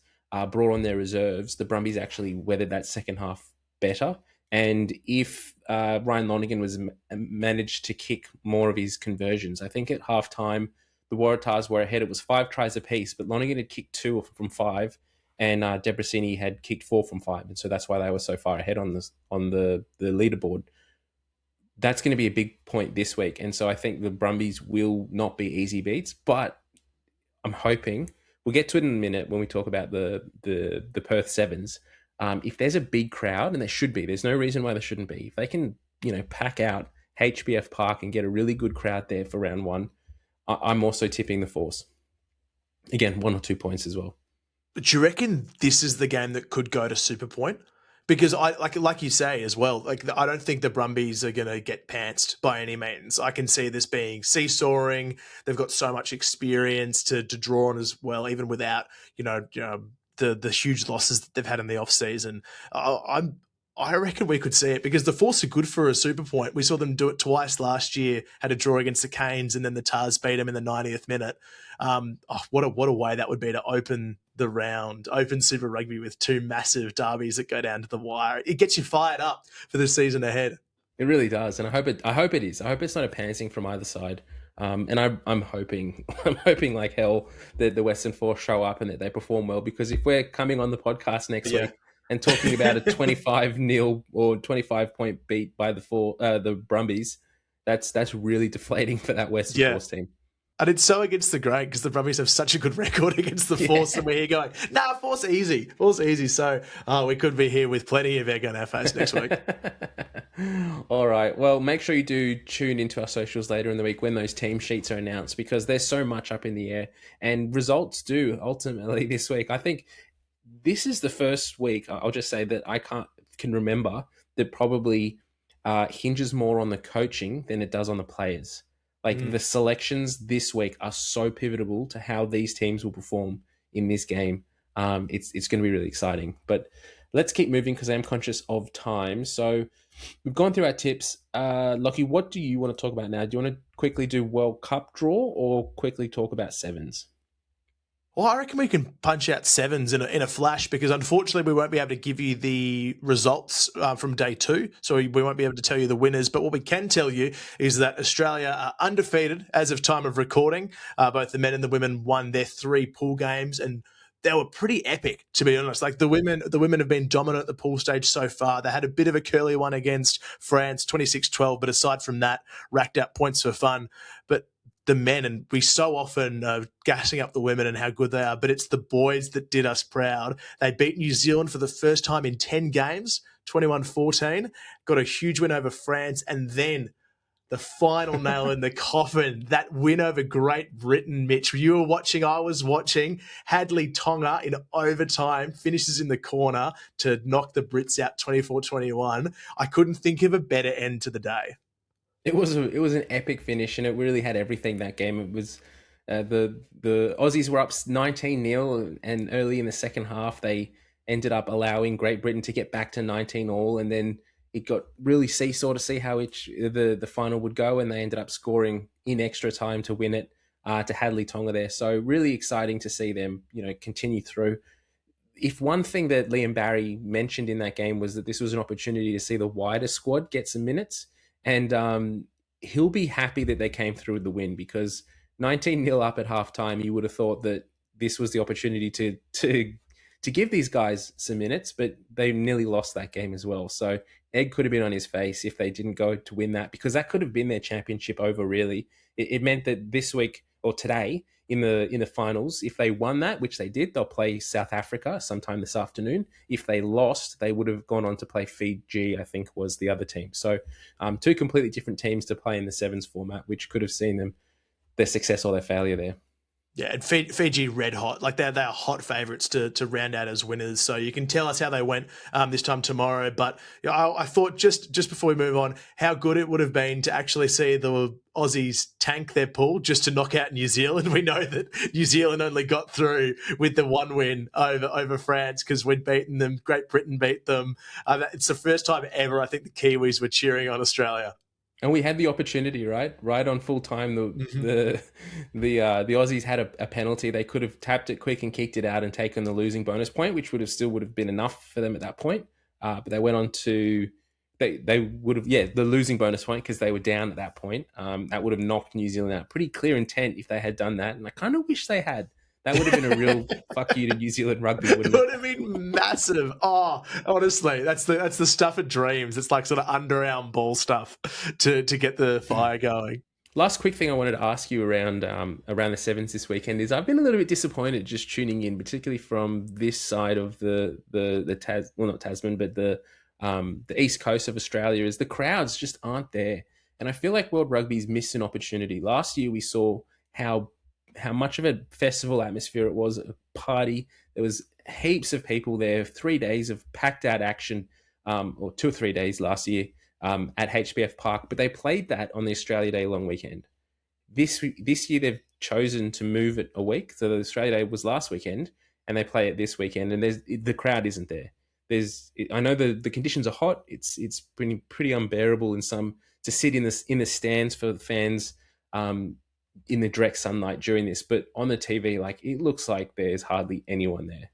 brought on their reserves, the Brumbies actually weathered that second half better. And if Ryan Lonergan was managed to kick more of his conversions, I think at halftime the Waratahs were ahead. It was 5 tries apiece, but Lonergan had kicked 2 from 5. And Debrasini had kicked 4 from 5, and so that's why they were so far ahead on the leaderboard. That's going to be a big point this week, and so I think the Brumbies will not be easy beats. But I'm hoping we'll get to it in a minute when we talk about the Perth Sevens. If there's a big crowd, and there should be, there's no reason why there shouldn't be. If they can, pack out HBF Park and get a really good crowd there for round one, I'm also tipping the Force. Again, 1 or 2 points as well.
But do you reckon this is the game that could go to Super Point? Because I like you say as well, like I don't think the Brumbies are going to get pantsed by any means. I can see this being seesawing. They've got so much experience to draw on as well, even without the huge losses that they've had in the off season. I reckon we could see it because the Force are good for a Super Point. We saw them do it twice last year. Had a draw against the Canes, and then the Tahs beat them in the 90th minute. What a way that would be to open the round, open Super Rugby with two massive derbies that go down to the wire. It gets you fired up for the season ahead.
It really does, and I hope it is. I hope it's not a pantsing from either side. And I'm hoping like hell that the Western Force show up and that they perform well. Because if we're coming on the podcast next week and talking about a 25-0 or 25-point beat by the Brumbies, that's really deflating for that Western Force team.
And it's so against the grain because the Brumbies have such a good record against the Force, and we're here going, Force easy. So we could be here with plenty of egg on our face next week.
All right. Well, make sure you do tune into our socials later in the week when those team sheets are announced, because there's so much up in the air, and results do ultimately this week. I think this is the first week, I'll just say, that I can remember that probably hinges more on the coaching than it does on the players. Like the selections this week are so pivotal to how these teams will perform in this game. It's going to be really exciting. But let's keep moving because I am conscious of time. So we've gone through our tips. Lachie, what do you want to talk about now? Do you want to quickly do World Cup draw or quickly talk about sevens?
Well, I reckon we can punch out sevens in a flash because unfortunately we won't be able to give you the results from day 2. So we won't be able to tell you the winners. But what we can tell you is that Australia are undefeated as of time of recording. Both the men and the women won their 3 pool games, and they were pretty epic, to be honest. Like the women have been dominant at the pool stage so far. They had a bit of a curly one against France, 26-12. But aside from that, racked out points for fun. But the men, and we so often gassing up the women and how good they are, but it's the boys that did us proud. They beat New Zealand for the first time in 10 games, 21-14, got a huge win over France, and then the final nail in the coffin, that win over Great Britain, Mitch. You were watching, I was watching. Hadley Tonga in overtime finishes in the corner to knock the Brits out 24-21. I couldn't think of a better end to the day.
It was an epic finish, and it really had everything that game. It was the Aussies were up 19-0, and early in the second half they ended up allowing Great Britain to get back to 19-all, and then it got really seesaw to see how the final would go, and they ended up scoring in extra time to win it to Hadley Tonga there. So really exciting to see them continue through. If one thing that Liam Barry mentioned in that game was that this was an opportunity to see the wider squad get some minutes. And he'll be happy that they came through with the win, because 19-0 up at halftime, you would have thought that this was the opportunity to give these guys some minutes, but they nearly lost that game as well. So Egg could have been on his face if they didn't go to win that, because that could have been their championship over, really. It meant that this week or today in the finals, if they won that, which they did, they'll play South Africa sometime this afternoon. If they lost, they would have gone on to play Fiji, I think was the other team. So 2 completely different teams to play in the sevens format, which could have seen their success or their failure there.
Yeah, and Fiji red hot. Like they're hot favourites to round out as winners. So you can tell us how they went this time tomorrow. But I thought just before we move on, how good it would have been to actually see the Aussies tank their pool just to knock out New Zealand. We know that New Zealand only got through with the 1 win over France because we'd beaten them. Great Britain beat them. It's the first time ever I think the Kiwis were cheering on Australia.
And we had the opportunity, right on full time. The Aussies had a penalty. They could have tapped it quick and kicked it out and taken the losing bonus point, which would have been enough for them at that point. But they went on to they would have the losing bonus point because they were down at that point. That would have knocked New Zealand out. Pretty clear intent if they had done that, and I kind of wish they had. That would have been a real fuck you to New Zealand rugby, wouldn't it?
It would have been massive. Oh, honestly, that's the stuff of dreams. It's like sort of underarm ball stuff to get the fire going.
Last quick thing I wanted to ask you around the sevens this weekend is I've been a little bit disappointed just tuning in, particularly from this side of the not Tasman, but the east coast of Australia, is the crowds just aren't there. And I feel like World Rugby's missed an opportunity. Last year we saw how how much of a festival atmosphere it was, a party. There was heaps of people there, 3 days of packed out action, or 2 or 3 days last year at HBF Park. But they played that on the Australia Day long weekend. This year they've chosen to move it a week. So the Australia Day was last weekend, and they play it this weekend, and the crowd isn't there. I know the conditions are hot. It's pretty unbearable in some to sit in the stands for the fans in the direct sunlight during this. But on the TV, like, it looks like there's hardly anyone there.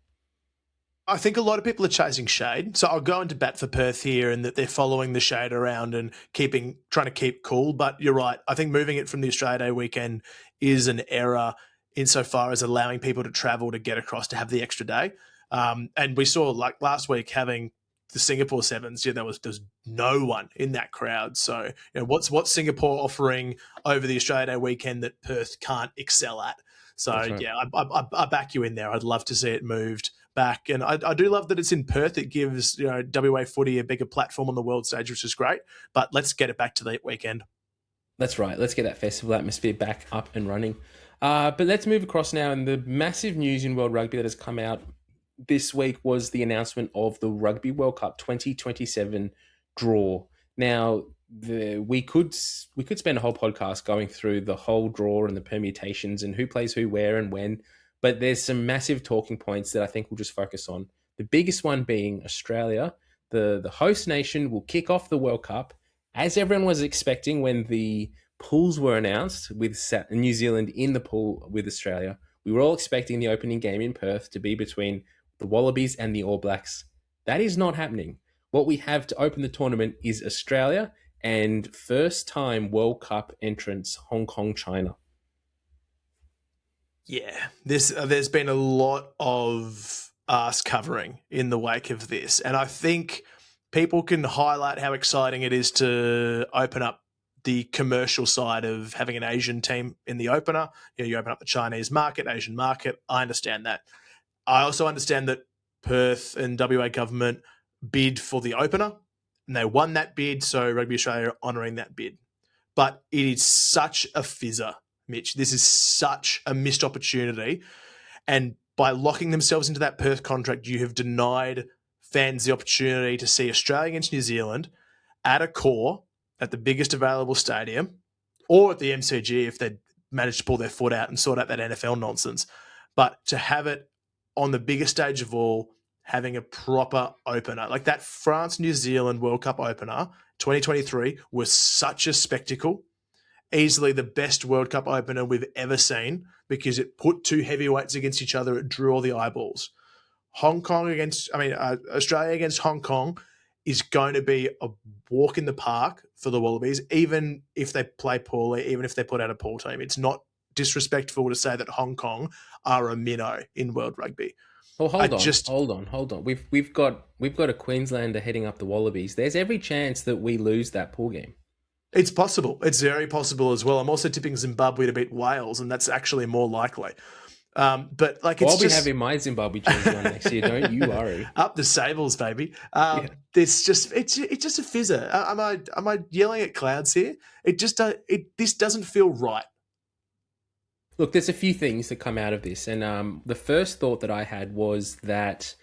I think a lot of people are chasing shade. So I'll go into bat for Perth here and that they're following the shade around and trying to keep cool. But you're right. I think moving it from the Australia Day weekend is an error insofar as allowing people to travel to get across to have the extra day. And we saw, like last week, having the Singapore Sevens, there was no one in that crowd. So what's Singapore offering over the Australia Day weekend that Perth can't excel at? So right. Yeah, I back you in there. I'd love to see it moved back, and I do love that it's in Perth. It gives WA footy a bigger platform on the world stage, which is great. But let's get it back to the weekend.
That's right. Let's get that festival atmosphere back up and running. But let's move across now. And the massive news in World Rugby that has come out this week was the announcement of the Rugby World Cup 2027 draw. Now, we could spend a whole podcast going through the whole draw and the permutations and who plays who, where, and when. But there's some massive talking points that I think we'll just focus on. The biggest one being Australia. The host nation will kick off the World Cup, as everyone was expecting when the pools were announced, with New Zealand in the pool with Australia. We were all expecting the opening game in Perth to be between the Wallabies and the All Blacks. That is not happening. What we have to open the tournament is Australia and first-time World Cup entrants Hong Kong, China.
Yeah, there's been a lot of ass covering in the wake of this, and I think people can highlight how exciting it is to open up the commercial side of having an Asian team in the opener. You open up the Chinese market, Asian market. I understand that. I also understand that Perth and WA government bid for the opener, and they won that bid, so Rugby Australia are honouring that bid. But it is such a fizzer, Mitch. This is such a missed opportunity. And by locking themselves into that Perth contract, you have denied fans the opportunity to see Australia against New Zealand at a core, at the biggest available stadium, or at the MCG if they manage to pull their foot out and sort out that NFL nonsense. But to have it on the biggest stage of all, having a proper opener, like that France-New Zealand World Cup opener, 2023, was such a spectacle. Easily the best World Cup opener we've ever seen because it put two heavyweights against each other. It drew all the eyeballs. Australia against Hong Kong is going to be a walk in the park for the Wallabies, even if they play poorly, even if they put out a poor team. It's not disrespectful to say that Hong Kong are a minnow in World Rugby.
Well, hold on. We've got a Queenslander heading up the Wallabies. There's every chance that we lose that pool game.
It's possible. It's very possible as well. I'm also tipping Zimbabwe to beat Wales, and that's actually more likely. But like, I'll
be having my Zimbabwe jersey on next year. Don't you worry.
Up the Sables, baby. It's just a fizzer. Am I yelling at clouds here? This doesn't feel right.
Look, there's a few things that come out of this, and the first thought that I had was that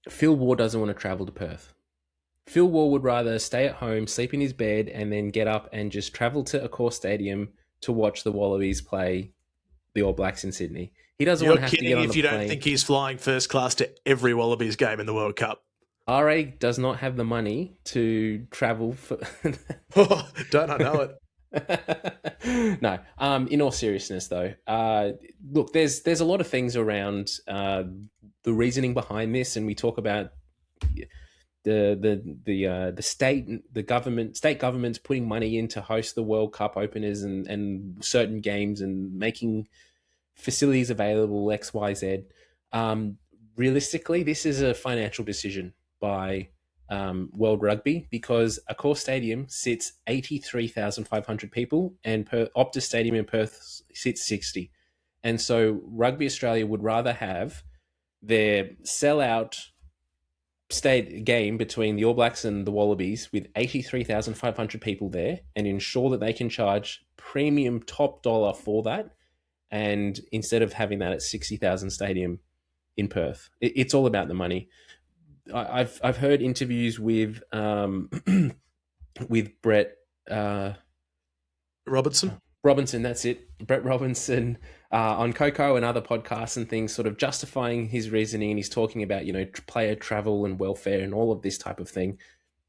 Phil Ward doesn't want to travel to Perth. Phil Ward would rather stay at home, sleep in his bed, and then get up and just travel to Accor Stadium to watch the Wallabies play the All Blacks in Sydney. He doesn't want to have to get on the plane.
If you don't think he's flying first class to every Wallabies game in the World Cup.
RA does not have the money to travel for...
Don't I know
it? No. In all seriousness, though, look, there's a lot of things around the reasoning behind this, and we talk about the state governments putting money in to host the World Cup openers and certain games and making facilities available, X, Y, Z. Realistically, this is a financial decision by World Rugby because Accor Stadium sits 83,500 people and Optus Stadium in Perth sits 60. And so Rugby Australia would rather have their sellout state game between the All Blacks and the Wallabies with 83,500 people there and ensure that they can charge premium top dollar for that and instead of having that at 60,000 stadium in Perth. It's all about the money. I've heard interviews with with Brett Robinson, that's it. Brett Robinson on Coco and other podcasts and things, sort of justifying his reasoning. And he's talking about, player travel and welfare and all of this type of thing.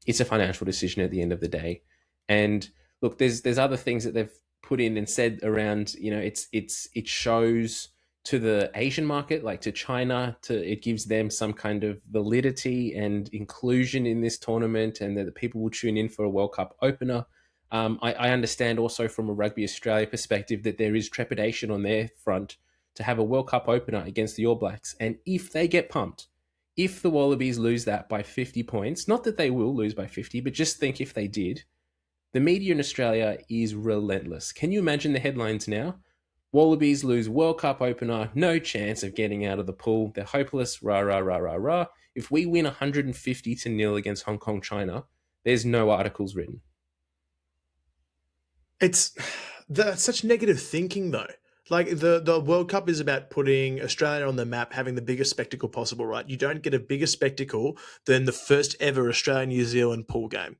It's a financial decision at the end of the day. And look, there's other things that they've put in and said around, it shows to the Asian market, like to China, it gives them some kind of validity and inclusion in this tournament, and that the people will tune in for a World Cup opener. I understand also from a Rugby Australia perspective that there is trepidation on their front to have a World Cup opener against the All Blacks. And if they get pumped, if the Wallabies lose that by 50 points, not that they will lose by 50, but just think if they did, the media in Australia is relentless. Can you imagine the headlines now? Wallabies lose World Cup opener, no chance of getting out of the pool. They're hopeless, rah, rah, rah, rah, rah. If we win 150-0 against Hong Kong, China, there's no articles written.
It's such negative thinking, though. Like, the World Cup is about putting Australia on the map, having the biggest spectacle possible, right? You don't get a bigger spectacle than the first ever Australia-New Zealand pool game.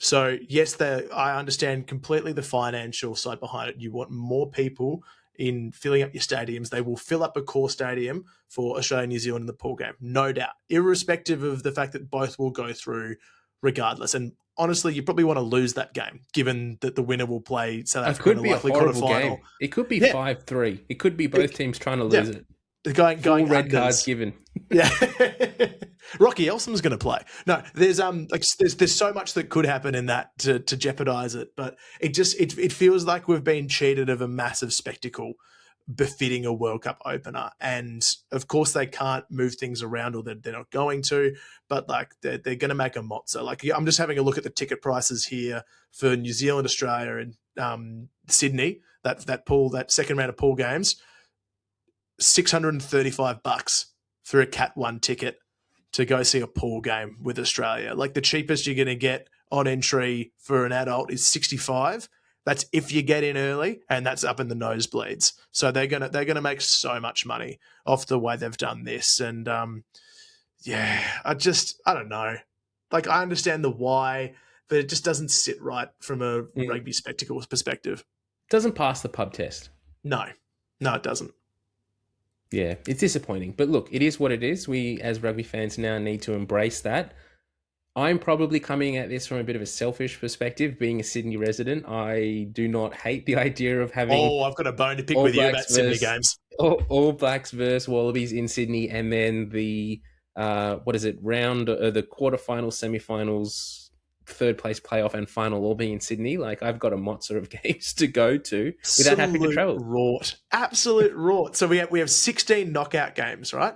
So, yes, I understand completely the financial side behind it. You want more people in filling up your stadiums. They will fill up a core stadium for Australia and New Zealand in the pool game, no doubt, irrespective of the fact that both will go through regardless. And honestly, you probably want to lose that game, given that the winner will play South Africa in a likely quarterfinal.
Game. It could be 5-3. It could be both teams trying to lose it.
Going
red cards given.
Yeah. Rocky Elsom's going to play. No, there's so much that could happen in that to jeopardize it, but it feels like we've been cheated of a massive spectacle befitting a World Cup opener. And of course they can't move things around, or they're not going to, but like they're going to make a mozza. Like, I'm just having a look at the ticket prices here for New Zealand, Australia, and Sydney, that second round of pool games. $635 for a Cat 1 ticket to go see a pool game with Australia. Like, the cheapest you're going to get on entry for an adult is $65. That's if you get in early, and that's up in the nosebleeds. So they're gonna make so much money off the way they've done this. And I don't know. Like, I understand the why, but it just doesn't sit right from a rugby spectacles perspective.
Doesn't pass the pub test.
No, it doesn't.
Yeah, it's disappointing. But look, it is what it is. We, as rugby fans, now need to embrace that. I'm probably coming at this from a bit of a selfish perspective. Being a Sydney resident, I do not hate the idea of having...
Oh, I've got a bone to pick with you about Sydney games.
All Blacks versus Wallabies in Sydney, and then the, the quarterfinals, semi-finals, third place playoff and final all being in Sydney. Like, I've got a mozza of games to go to without having to travel.
Absolute rort. So we have 16 knockout games, right,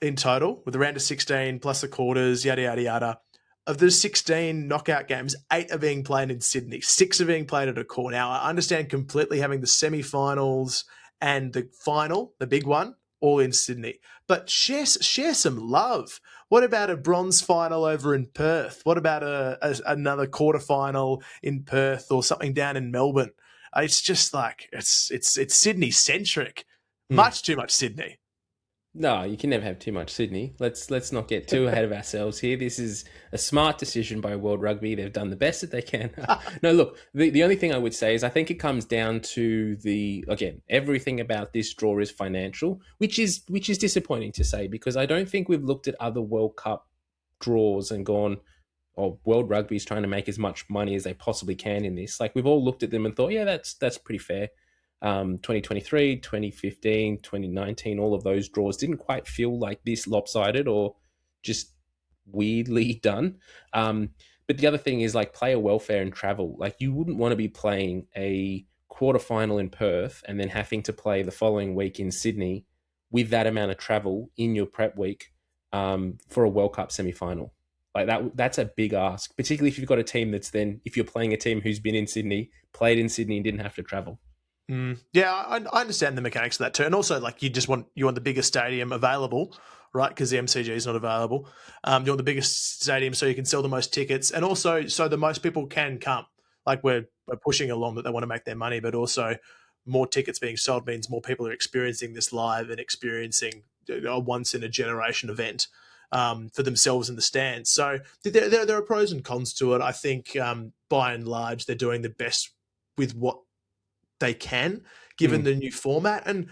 in total, with a round of 16 plus the quarters, yada, yada, yada. Of those 16 knockout games, 8 are being played in Sydney. 6 are being played at a core. Now, I understand completely having the semi-finals and the final, the big one, all in Sydney. But share some love. What about a bronze final over in Perth? What about another quarterfinal in Perth or something down in Melbourne? It's just like, it's Sydney-centric. Much too much Sydney.
No, you can never have too much Sydney. Let's not get too ahead of ourselves here. This is a smart decision by World Rugby. They've done the best that they can. No, look, the only thing I would say is I think it comes down to everything about this draw is financial, which is disappointing to say, because I don't think we've looked at other World Cup draws and gone, World Rugby is trying to make as much money as they possibly can in this. Like, we've all looked at them and thought, yeah, that's pretty fair. 2023, 2015, 2019, all of those draws didn't quite feel like this lopsided or just weirdly done. But the other thing is, like, player welfare and travel. Like, you wouldn't want to be playing a quarterfinal in Perth and then having to play the following week in Sydney with that amount of travel in your prep week for a World Cup semi-final. Like, that's a big ask, particularly if you've got a team if you're playing a team who's been in Sydney, played in Sydney and didn't have to travel.
Yeah, I understand the mechanics of that too, and also, like, you want the biggest stadium available, right? Because the MCG is not available. You want the biggest stadium so you can sell the most tickets, and also so the most people can come. Like, we're pushing along that they want to make their money, but also more tickets being sold means more people are experiencing this live and experiencing a once-in-a-generation event for themselves in the stands. So there are pros and cons to it. I think by and large they're doing the best with what they can, given the new format. And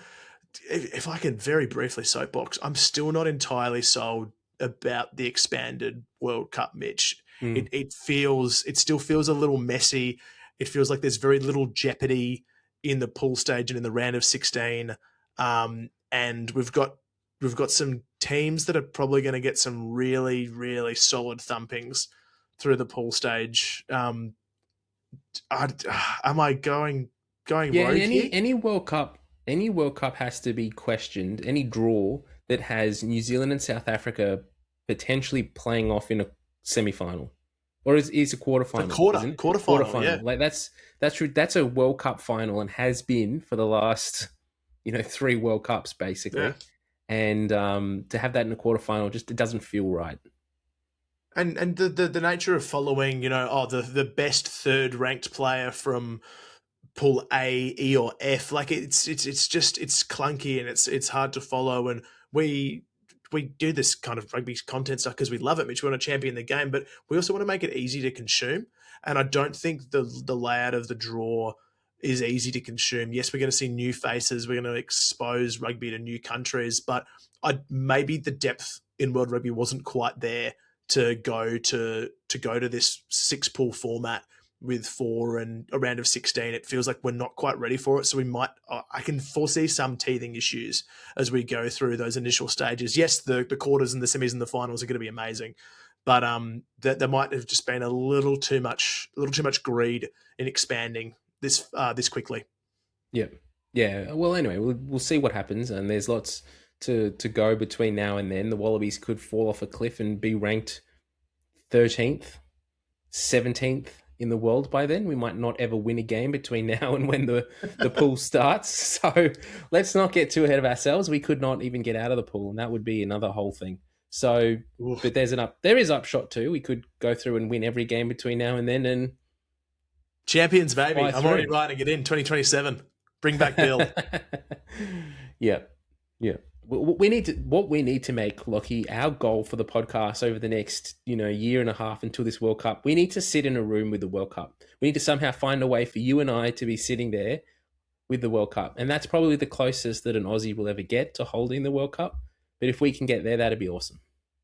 if I can very briefly soapbox, I'm still not entirely sold about the expanded World Cup, Mitch. It still feels a little messy. It feels like there's very little jeopardy in the pool stage and in the round of 16. And we've got some teams that are probably going to get some really, really solid thumpings through the pool stage. Am I going rogue here?
Any World Cup has to be questioned. Any draw that has New Zealand and South Africa potentially playing off in a semi-final, or is a quarterfinal?
Quarterfinal. Yeah.
Like that's true. That's a World Cup final and has been for the last 3 World Cups basically.
Yeah.
And to have that in a quarterfinal, it doesn't feel right.
And the nature of following, the best third ranked player from Pool A, E, or F, like it's clunky and it's hard to follow. And we do this kind of rugby content stuff because we love it, Mitch. We want to champion the game, but we also want to make it easy to consume. And I don't think the layout of the draw is easy to consume. Yes, we're going to see new faces. We're going to expose rugby to new countries, but maybe the depth in World Rugby wasn't quite there to go to this 6-pool format with 4 and a round of 16. It feels like we're not quite ready for it. So I can foresee some teething issues as we go through those initial stages. Yes, the quarters and the semis and the finals are going to be amazing, but there might have just been a little too much greed in expanding this quickly.
Yeah. Well, anyway, we'll see what happens, and there's lots to go between now and then. The Wallabies could fall off a cliff and be ranked 13th, 17th in the world by then. We might not ever win a game between now and when the pool starts. So let's not get too ahead of ourselves. We could not even get out of the pool, and that would be another whole thing. So, but there is upshot too. We could go through and win every game between now and then, and
champions, baby. I'm already writing it in 2027. Bring back Bill.
Yeah. What we need to make, Lachie, our goal for the podcast over the next year and a half until this World Cup, we need to sit in a room with the World Cup. We need to somehow find a way for you and I to be sitting there with the World Cup, and that's probably the closest that an Aussie will ever get to holding the World Cup. But if we can get there, that'd be awesome.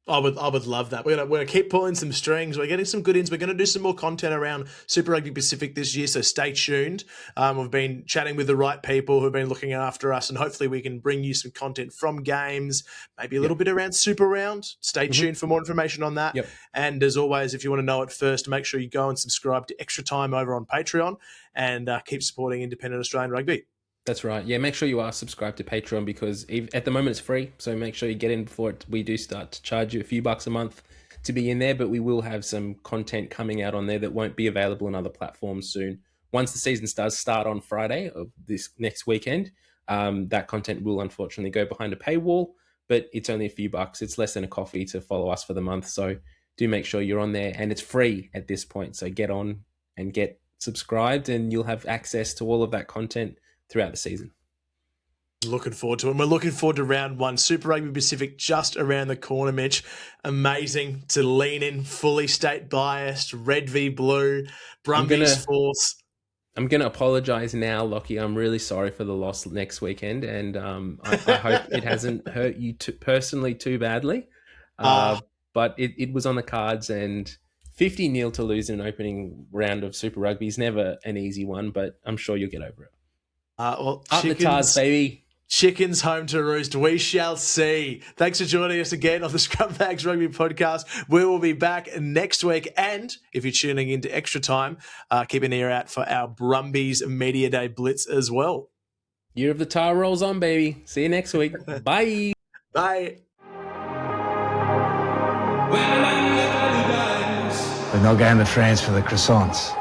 I would love that. We're gonna keep pulling some strings. We're getting some good ins. We're gonna do some more content around Super Rugby Pacific this year, so stay tuned. We've been chatting with the right people who've been looking after us, and hopefully we can bring you some content from games, maybe a little bit around Super Round. Stay tuned for more information on that. And as always, if you want to know it first, make sure you go and subscribe to Extra Time over on Patreon and keep supporting independent Australian rugby.
That's right. Yeah, make sure you are subscribed to Patreon because at the moment it's free. So make sure you get in before we do start to charge you a few bucks a month to be in there. But we will have some content coming out on there that won't be available on other platforms soon. Once the season does start on Friday of this next weekend, that content will unfortunately go behind a paywall, but it's only a few bucks. It's less than a coffee to follow us for the month. So do make sure you're on there, and it's free at this point. So get on and get subscribed and you'll have access to all of that content throughout the season.
Looking forward to it. And we're looking forward to round 1. Super Rugby Pacific just around the corner, Mitch. Amazing to lean in, fully state biased, red v blue, Brums and Force.
I'm going to apologise now, Lachie. I'm really sorry for the loss next weekend, and I hope it hasn't hurt you personally too badly. But it was on the cards, and 50-0 to lose in an opening round of Super Rugby is never an easy one, but I'm sure you'll get over it.
Up
the Tahs, baby.
Chickens home to roost. We shall see. Thanks for joining us again on the Scrumbags Rugby Podcast. We will be back next week. And if you're tuning into Extra Time, keep an ear out for our Brumbies Media Day Blitz as well.
Year of the Tar rolls on, baby. See you next week. Bye.
Bye.
We're not going to France for the croissants.